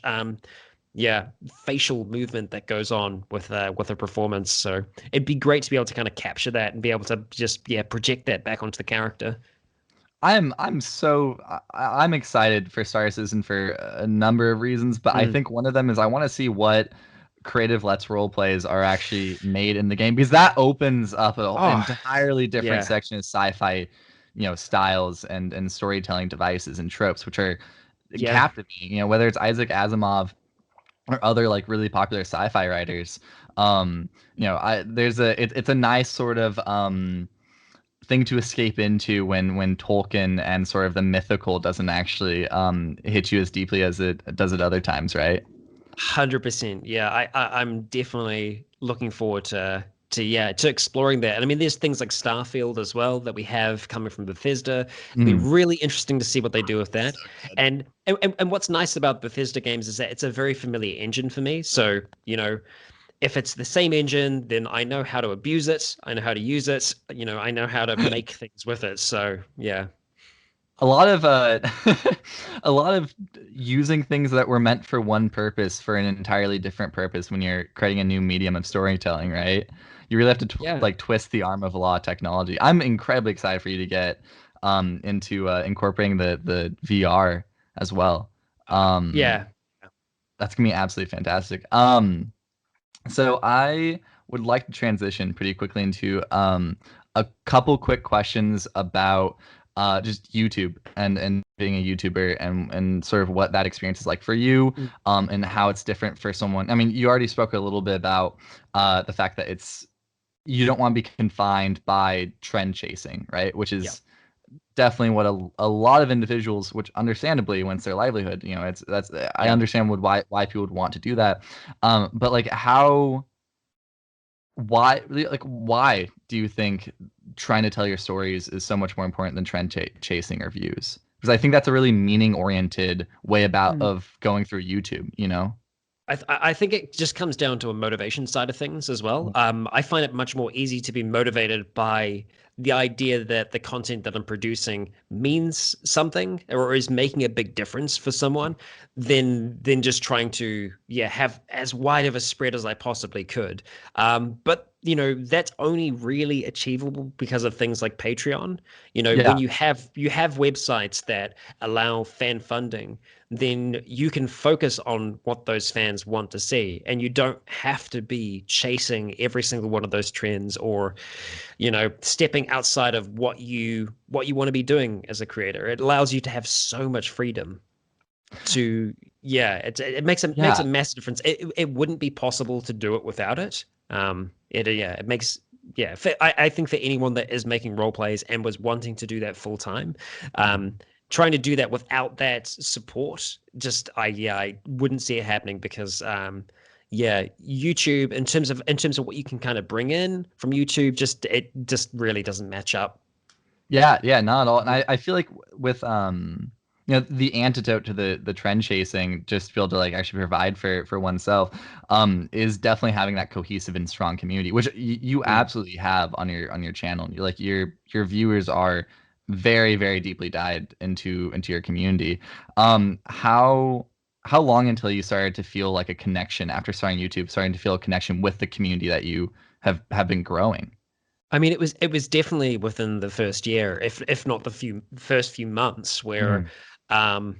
facial movement that goes on with a performance. So it'd be great to be able to kind of capture that and be able to just project that back onto the character. I'm excited for Star Citizen for a number of reasons, but I Mm. think one of them is I want to see what creative Let's Role plays are actually made in the game, because that opens up an Oh, entirely different yeah. section of sci-fi, styles and storytelling devices and tropes, which are Yeah. captivating. Whether it's Isaac Asimov or other like really popular sci-fi writers. I there's it's a nice sort of thing to escape into when Tolkien and sort of the mythical doesn't actually hit you as deeply as it does at other times, right? 100%. Yeah, I'm definitely looking forward to exploring that. And I mean, there's things like Starfield as well that we have coming from Bethesda. It'll be Mm. really interesting to see what they do with So that. good. And what's nice about Bethesda games is that it's a very familiar engine for me. So, if it's the same engine, then I know how to abuse it. I know how to use it. I know how to make things with it. So, yeah. A lot of a lot of using things that were meant for one purpose for an entirely different purpose when you're creating a new medium of storytelling, right? You really have to Yeah. like twist the arm of a lot of technology. I'm incredibly excited for you to get into incorporating the VR as well. Um, Yeah. that's gonna be absolutely fantastic. So I would like to transition pretty quickly into a couple quick questions about just YouTube and being a YouTuber and sort of what that experience is like for you, Mm. and how it's different for someone. I mean, you already spoke a little bit about the fact that you don't want to be confined by trend chasing, right? Which Yeah. is definitely what a lot of individuals, which understandably when it's their livelihood, it's that's I Yeah. understand why people would want to do that. But like why do you think trying to tell your stories is so much more important than trend chasing or views? Because I think that's a really meaning oriented way of going through YouTube. I think it just comes down to a motivation side of things as well. Mhm. I find it much more easy to be motivated by the idea that the content that I'm producing means something or is making a big difference for someone, than just trying to have as wide of a spread as I possibly could. But that's only really achievable because of things like Patreon. When Yeah. you have websites that allow fan funding, then you can focus on what those fans want to see, and you don't have to be chasing every single one of those trends, or stepping outside of what you want to be doing as a creator. It allows you to have so much freedom to it makes a Yeah. massive difference. It wouldn't be possible to do it without it. It makes I think for anyone that is making role plays and was wanting to do that full time, trying to do that without that support, just I wouldn't see it happening, because YouTube, in terms of what you can kind of bring in from YouTube, it just really doesn't match up. Yeah, yeah, not at all. And I feel like with the antidote to the trend chasing, just to be able to like actually provide for oneself, is definitely having that cohesive and strong community, which you Mm. absolutely have on your channel. You're like your viewers are very, very deeply dived into your community. How long until you started to feel like a connection after starting YouTube, starting to feel a connection with the community that you have been growing? I mean, it was definitely within the first year, if not the first few months, where, Mhm.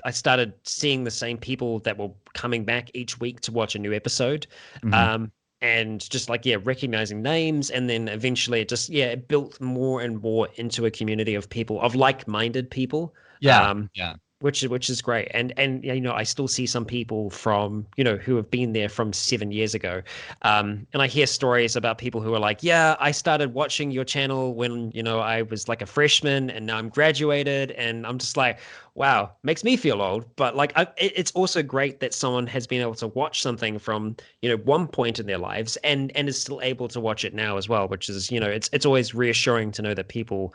I started seeing the same people that were coming back each week to watch a new episode, Mhm. um, and just like recognizing names, and then eventually it built more and more into a community of people, of like-minded people. Yeah, Um, yeah. which is great. And I still see some people from who have been there from 7 years ago, and I hear stories about people who are like, yeah, I started watching your channel when I was like a freshman, and now I'm graduated. And I'm just like, wow, makes me feel old. But like, it's also great that someone has been able to watch something from one point in their lives, and is still able to watch it now as well, which is it's always reassuring to know that people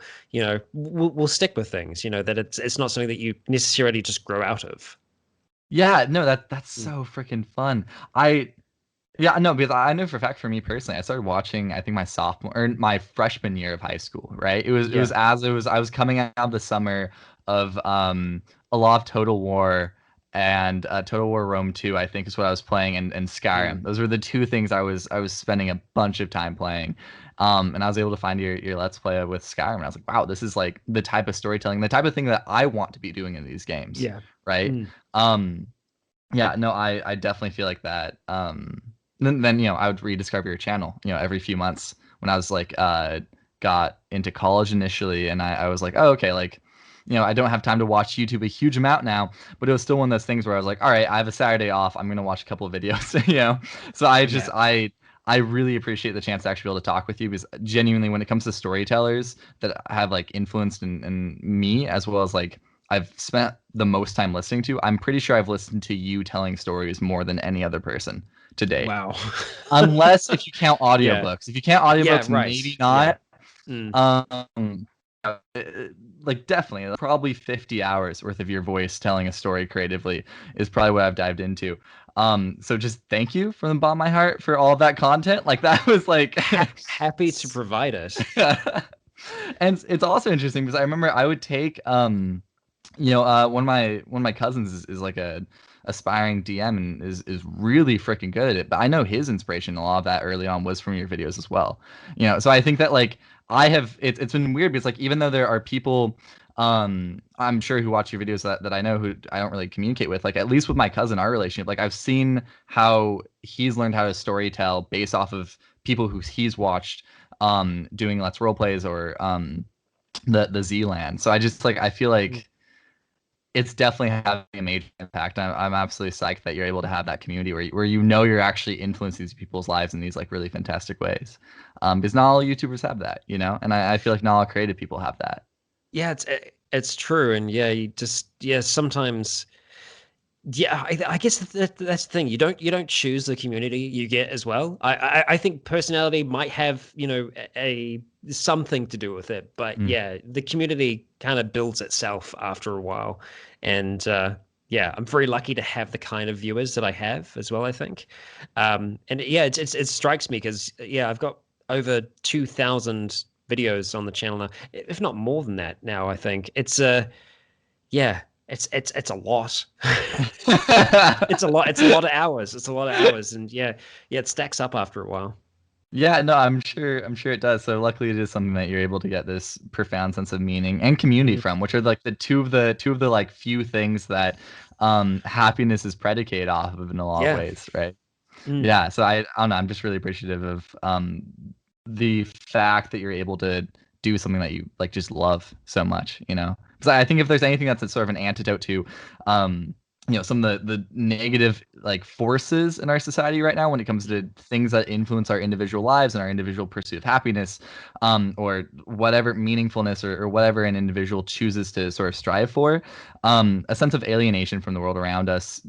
will stick with things, that it's not something that you necessarily just grow out of. Yeah, no, that's Mm. so freaking fun. I Yeah, no, because I know for a fact for me personally, I started watching I think my sophomore or my freshman year of high school, right? It was Yeah. as it was I was coming out of the summer of a lot of Total War and Total War Rome 2, I think is what I was playing, and Skyrim. Mm. Those were the two things I was spending a bunch of time playing. And I was able to find your Let's Play with Skyrim, and I was like, wow, this is like the type of storytelling, the type of thing that I want to be doing in these games, Yeah. right? Mm. Um yeah, no, I definitely feel like that. Then I would rediscover your channel, every few months when I was like got into college initially, and I was like, oh, okay, like, I don't have time to watch YouTube a huge amount now, but it was still one of those things where I was like, all right, I have a Saturday off, I'm gonna watch a couple of videos, So Yeah. I really appreciate the chance to actually be able to talk with you, because genuinely when it comes to storytellers that have like influenced in me, as well as like I've spent the most time listening to, I'm pretty sure I've listened to you telling stories more than any other person to date. Wow. Unless if you count Yeah. audiobooks. If you count Yeah. audiobooks, Right. maybe Yeah. not. Mm. Um, like definitely, probably 50 hours worth of your voice telling a story creatively is probably what I've dived into. So just thank you from the bottom of my heart for all of that content. Like that was like Happy to provide it. and it's also interesting because I remember I would take one of my cousins is like a aspiring DM and is really freaking good at it. But I know his inspiration, a lot of that early on was from your videos as well. So I think that like it's been weird because like even though there are people I'm sure who watch your videos that I know who I don't really communicate with, like at least with my cousin, our relationship, like I've seen how he's learned how to storytell based off of people who he's watched doing Let's Role Plays or the Z-Land. So I just like I feel Mm. like it's definitely having a major impact. I'm absolutely psyched that you're able to have that community where you're actually influencing these people's lives in these like really fantastic ways. Because not all YouTubers have that, and I feel like not all creative people have that. Yeah, it's true. And you just sometimes. Yeah, I guess that's the thing. You don't choose the community you get as well. I think personality might have a something to do with it, but Mm. yeah, the community kind of builds itself after a while, and I'm very lucky to have the kind of viewers that I have as well. I think, and yeah, it strikes me because I've got over 2,000 videos on the channel now, if not more than that now. I think yeah, it's a lot. It's a lot. It's a lot of hours. It's a lot of hours, and yeah, it stacks up after a while. Yeah, no, I'm sure it does. So luckily it is something that you're able to get this profound sense of meaning and community Mm. from, which are like the two of the like few things that happiness is predicated off of in a lot of Yeah. ways, right? Mm. Yeah, so I don't know, I'm just really appreciative of the fact that you're able to do something that you like just love so much, you know? Because I think if there's anything that's a sort of an antidote to some of the negative like forces in our society right now when it comes to things that influence our individual lives and our individual pursuit of happiness, or whatever meaningfulness or whatever an individual chooses to sort of strive for, a sense of alienation from the world around us,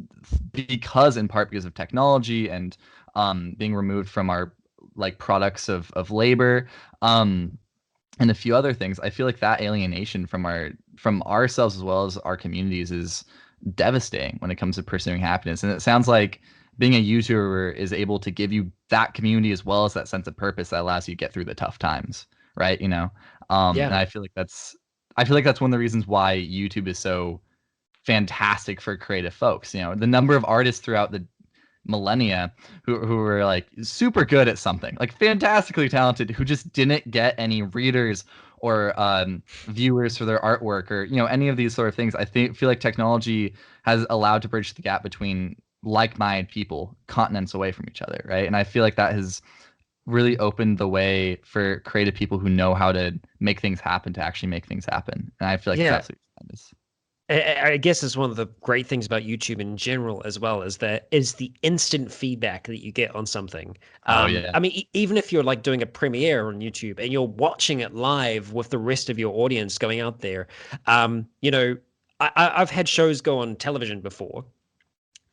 because in part because of technology and being removed from our like products of labor, and a few other things. I feel like that alienation from ourselves as well as our communities is devastating when it comes to pursuing happiness. And it sounds like being a YouTuber is able to give you that community as well as that sense of purpose that allows you to get through the tough times, right? And Yeah. I feel like that's one of the reasons why YouTube is so fantastic for creative folks. The number of artists throughout the millennia who were like super good at something, like fantastically talented, who just didn't get any readers or viewers for their artwork, or any of these sort of things. Feel like technology has allowed to bridge the gap between like-minded people continents away from each other, right? And I feel like that has really opened the way for creative people who know how to make things happen to actually make things happen. And I feel like it's Yeah. absolutely tremendous. I guess it's one of the great things about YouTube in general as well is the instant feedback that you get on something. Oh yeah. I mean, even if you're like doing a premiere on YouTube and you're watching it live with the rest of your audience going out there, you know, I've had shows go on television before,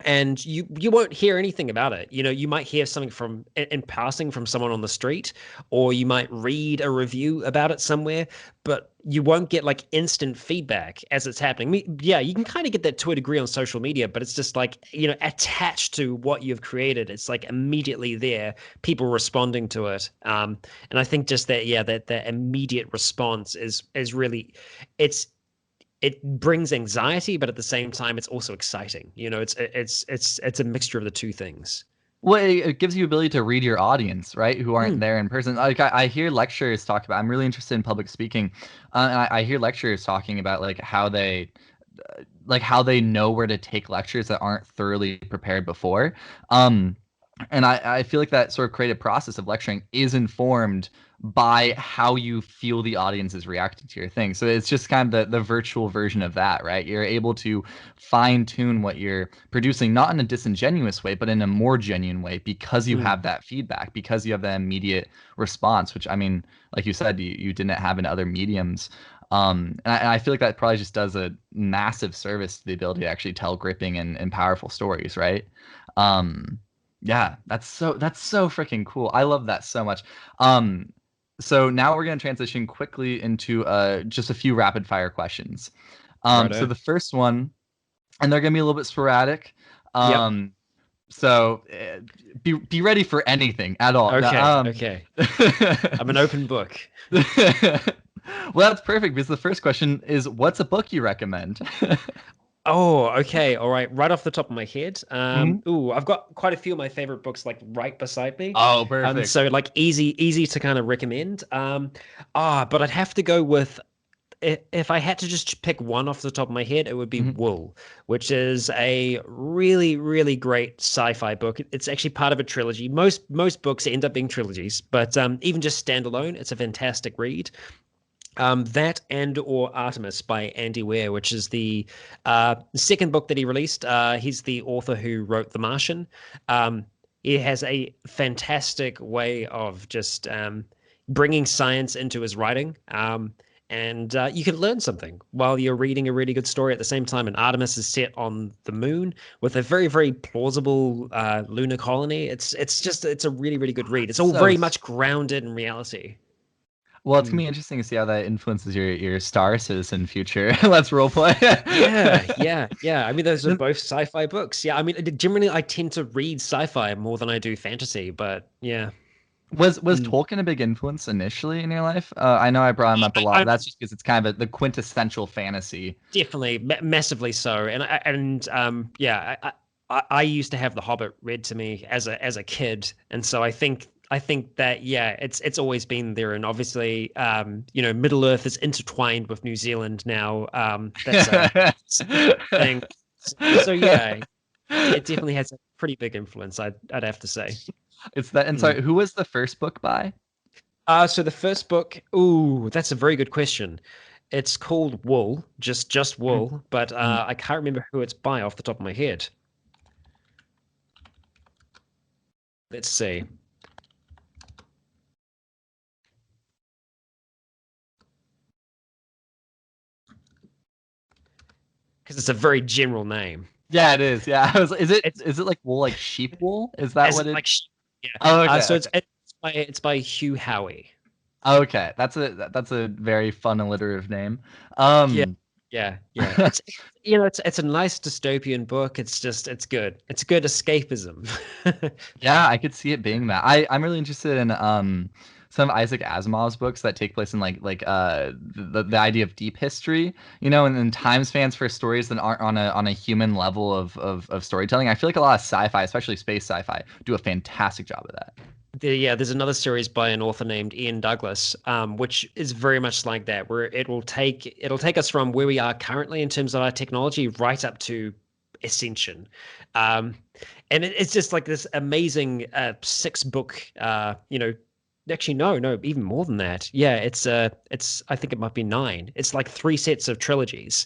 and you won't hear anything about it. You might hear something from in passing from someone on the street, or you might read a review about it somewhere, but you won't get like instant feedback as it's happening. Yeah, you can kind of get that to a degree on social media, but it's just like, attached to what you've created. It's like immediately there, people responding to it. And I think just that, yeah, that immediate response is really, it brings anxiety, but at the same time, it's also exciting. It's a mixture of the two things. Well, it gives you ability to read your audience, right? Who aren't Mm, there in person. Like I hear lecturers talk about. I'm really interested in public speaking, and I hear lecturers talking about like how they know where to take lectures that aren't thoroughly prepared before. And I feel like that sort of creative process of lecturing is informed by how you feel the audience is reacting to your thing. So it's just kind of the virtual version of that, right? You're able to fine tune what you're producing, not in a disingenuous way, but in a more genuine way, because you mm. have that feedback, because you have that immediate response, which I mean, like you said, you didn't have in other mediums. And I feel like that probably just does a massive service to the ability to actually tell gripping and powerful stories, right? Um, yeah, that's so freaking cool. I love that so much. So now we're gonna transition quickly into just a few rapid fire questions. So Righto. the first one, and they're gonna be a little bit sporadic. Yep. Um, so be ready for anything at all. Okay. Okay. I'm an open book. Well, that's perfect because the first question is, what's a book you recommend? Oh, okay. All right. Right off the top of my head. Mhm. I've got quite a few of my favorite books like right beside me. Oh, perfect. So like easy to kind of recommend. But I'd have to go with, if I had to just pick one off the top of my head, it would be Mhm. Wool, which is a really, really great sci-fi book. It's actually part of a trilogy. Most books end up being trilogies, but even just standalone, it's a fantastic read. That and or Artemis by Andy Weir, which is the second book that he released. He's the author who wrote The Martian. He has a fantastic way of just bringing science into his writing. And you can learn something while you're reading a really good story at the same time. And Artemis is set on the moon with a very, very plausible lunar colony. It's a really, really good read. It's all So very much grounded in reality. Well, it's gonna Mm. be interesting to see how that influences your Star Citizen future. Let's role play. Yeah. I mean, those are both sci-fi books. Yeah, I mean, generally, I tend to read sci-fi more than I do fantasy, but yeah. Was Mm. Tolkien a big influence initially in your life? I know I brought him up a lot, I, but that's just because it's kind of the quintessential fantasy. Definitely, massively so, yeah, I used to have The Hobbit read to me as a kid, and so I think that yeah, it's always been there, and obviously, Middle Earth is intertwined with New Zealand now. That's a big thing. So yeah, it definitely has a pretty big influence. I'd have to say. It's that. And Mm. sorry, who was the first book by? So the first book, ooh, that's a very good question. It's called Wool, just Mhm, Wool, but mhm. I can't remember who it's by off the top of my head. Let's see. Because it's a very general name. Yeah, it is. Yeah, I was. Is it It's is it like wool, like sheep wool? Is that as in what it? like yeah. Oh, okay, So okay. it's by Hugh Howey. Okay, that's a very fun alliterative name. Yeah, Um, yeah. It's a nice dystopian book. It's good. It's good escapism. yeah, I could see it being that. I'm really interested in some of Isaac Asimov's books that take place in the idea of deep history, and time spans for stories that aren't on a human level of storytelling. I feel like a lot of sci-fi, especially space sci-fi, do a fantastic job of that. There's another series by an author named Ian Douglas, which is very much like that, where it'll take us from where we are currently in terms of our technology right up to Ascension, um, and it's just like this amazing six book, actually no, even more than that. Yeah, it's I think it might be nine. It's like three sets of trilogies,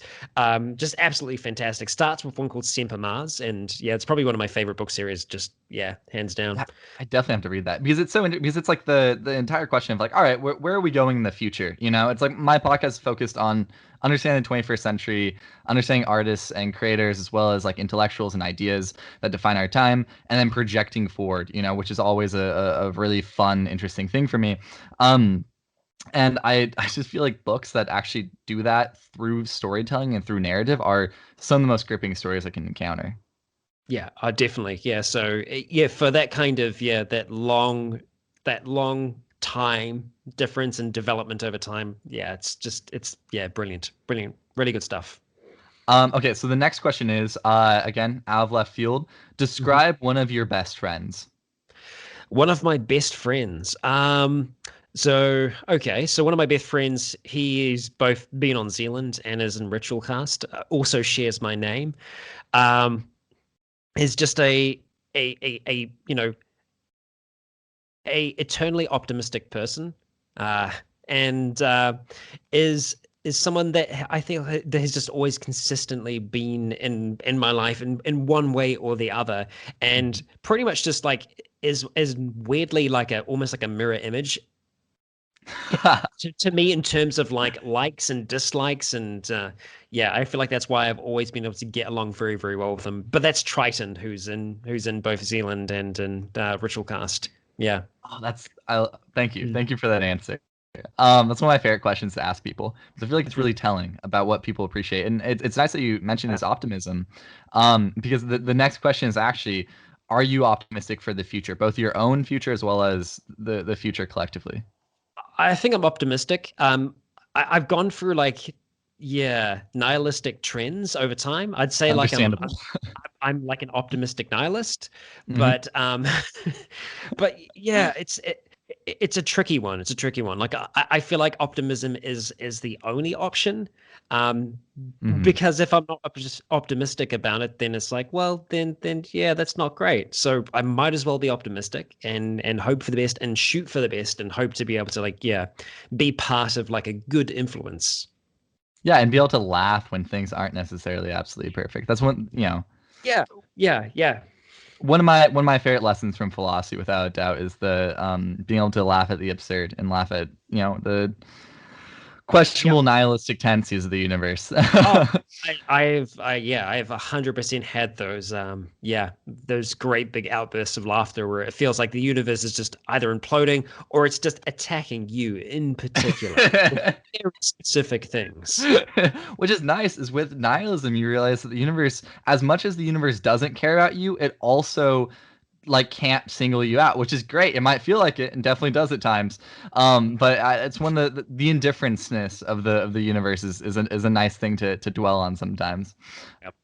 just absolutely fantastic. Starts with one called Semper Mars, and yeah, it's probably one of my favorite book series. Just yeah, hands down. Yeah, I definitely have to read that because it's because it's like the entire question of like, all right, where are we going in the future? It's like my podcast is focused on understanding the 21st century, understanding artists and creators as well as like intellectuals and ideas that define our time, and then projecting forward. Which is always a really fun, interesting thing for me. Um, and I just feel like books that actually do that through storytelling and through narrative are some of the most gripping stories I can encounter. Yeah, definitely. Yeah. So yeah, for that kind of yeah, that long time difference and development over time. Yeah, it's yeah, brilliant, brilliant, really good stuff. Okay, so the next question is, again, out of left field. Mhm. Describe one of your best friends. One of my best friends. So okay, so one of my best friends, he's both been on Zealand and is in Ritual Cast. Also shares my name. Um, is just a a eternally optimistic person, uh, and is someone that I think that has just always consistently been in my life in one way or the other, and pretty much just like is weirdly like a almost like a mirror image to me in terms of like likes and dislikes and yeah, I feel like that's why I've always been able to get along very very well with them. But that's Triton, who's in both Zealand and in Ritual Cast. Yeah. Oh, thank you. Mm. Thank you for that answer. That's one of my favorite questions to ask people because I feel like it's really telling about what people appreciate. And it's nice that you mentioned Uh, this optimism, because the next question is actually, are you optimistic for the future, both your own future as well as the future collectively? I think I'm optimistic. I've gone through like yeah nihilistic trends over time. I'd say like I'm Understandable. I'm I'm like an optimistic nihilist, Hmm. but but yeah, it's a tricky one. It's a tricky one. Like I feel like optimism is the only option. Um, Hmm. because if I'm not just optimistic about it, then it's like, well, then yeah, that's not great. So I might as well be optimistic and hope for the best and shoot for the best and hope to be able to like yeah, be part of like a good influence. Yeah, and be able to laugh when things aren't necessarily absolutely perfect. That's Yeah, yeah. one of my favorite lessons from philosophy, without a doubt, is the being able to laugh at the absurd and laugh at the Yep. questionable nihilistic tendencies of the universe. Oh, I've 100% had those yeah those great big outbursts of laughter where it feels like the universe is just either imploding or it's just attacking you in particular for very specific things. Which is nice is with nihilism you realize that the universe, as much as the universe doesn't care about you, it also like can't single you out, which is great. It might feel like it, and definitely does at times. But it's when the indifferenceness of the universe is a nice thing to dwell on sometimes. Yep.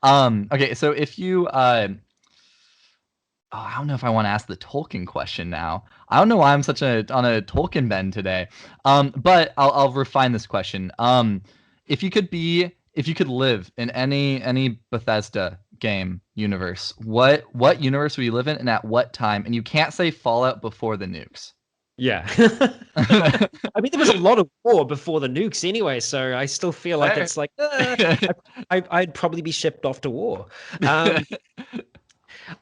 Mm. Okay, so if you oh, I don't know if I want to ask the Tolkien question now. I don't know why I'm such on a Tolkien bend today. But I'll refine this question. If you could live in any Bethesda game universe, what universe would you live in, and at what time? And you can't say Fallout before the nukes. Yeah. I mean, there was a lot of war before the nukes anyway, so I still feel like Fair. it's like I'd probably be shipped off to war. Um,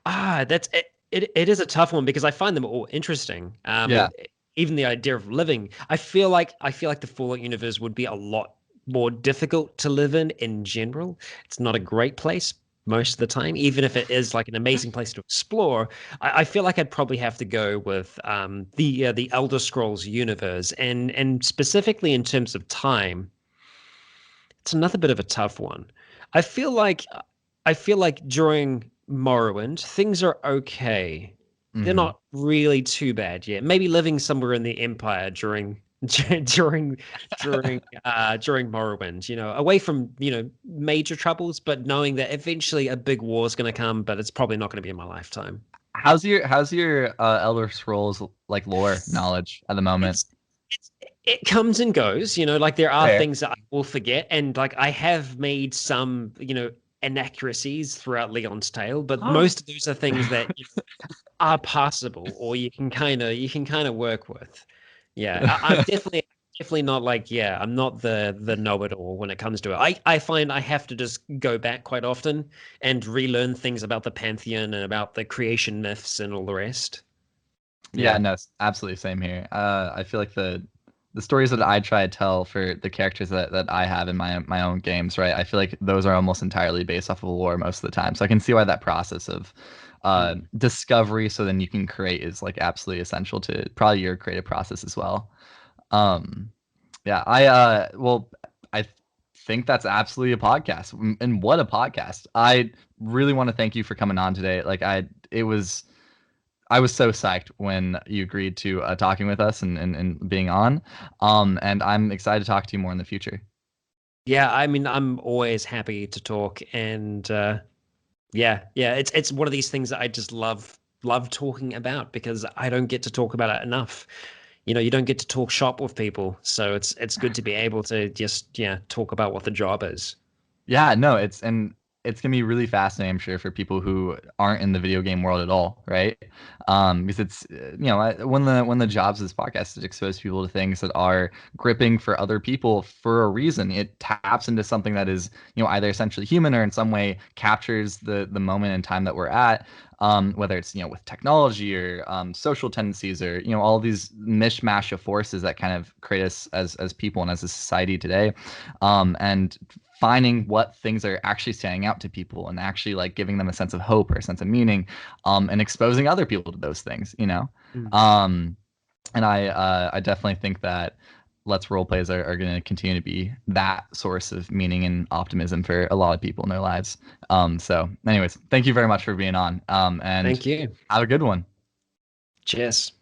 that's it, it is a tough one because I find them all interesting. Yeah. Even the idea of living, I feel like the Fallout universe would be a lot more difficult to live in general. It's not a great place most of the time, even if it is like an amazing place to explore. I feel like I'd probably have to go with the Elder Scrolls universe, and specifically in terms of time, it's another bit of a tough one. I feel like I feel like during Morrowind, things are okay. They're Mhm. not really too bad yet. Maybe living somewhere in the Empire during during during Morrowind, away from, major troubles, but knowing that eventually a big war is going to come, but it's probably not going to be in my lifetime. How's your Elder Scrolls like lore knowledge at the moment? It's it comes and goes, like there are Fair. things that I will forget, and like I have made some, inaccuracies throughout Leon's Tale, but most of those are things that are passable, or you can kind of work with. Yeah, I'm definitely not like, yeah, I'm not the know-it-all when it comes to it. I find I have to just go back quite often and relearn things about the pantheon and about the creation myths and all the rest. Yeah, Yeah. no, absolutely same here. I feel like the stories that I try to tell for the characters that I have in my own games, right? I feel like those are almost entirely based off of lore most of the time. So I can see why that process of Mm. discovery, so then you can create, is like absolutely essential to probably your creative process as well. Um, yeah, I think that's absolutely a podcast. And what a podcast. I really want to thank you for coming on today. Like I was so psyched when you agreed to talking with us and being on. And I'm excited to talk to you more in the future. Yeah, I mean, I'm always happy to talk, and yeah, it's one of these things that I just love talking about because I don't get to talk about it enough. You don't get to talk shop with people, so it's good to be able to just, yeah, talk about what the job is. Yeah, no, it's gonna be really fascinating, I'm sure, for people who aren't in the video game world at all, right? Because it's when the jobs of this podcast is expose people to things that are gripping for other people for a reason. It taps into something that is, either essentially human or in some way captures the moment in time that we're at. Whether it's, with technology or social tendencies, or all these mishmash of forces that kind of create us as people and as a society today, and finding what things are actually standing out to people and actually like giving them a sense of hope or a sense of meaning, and exposing other people to those things. Mm. um and I definitely think that Let's Roleplays are going to continue to be that source of meaning and optimism for a lot of people in their lives. So anyways, thank you very much for being on, and Thank you. have a good one. Cheers.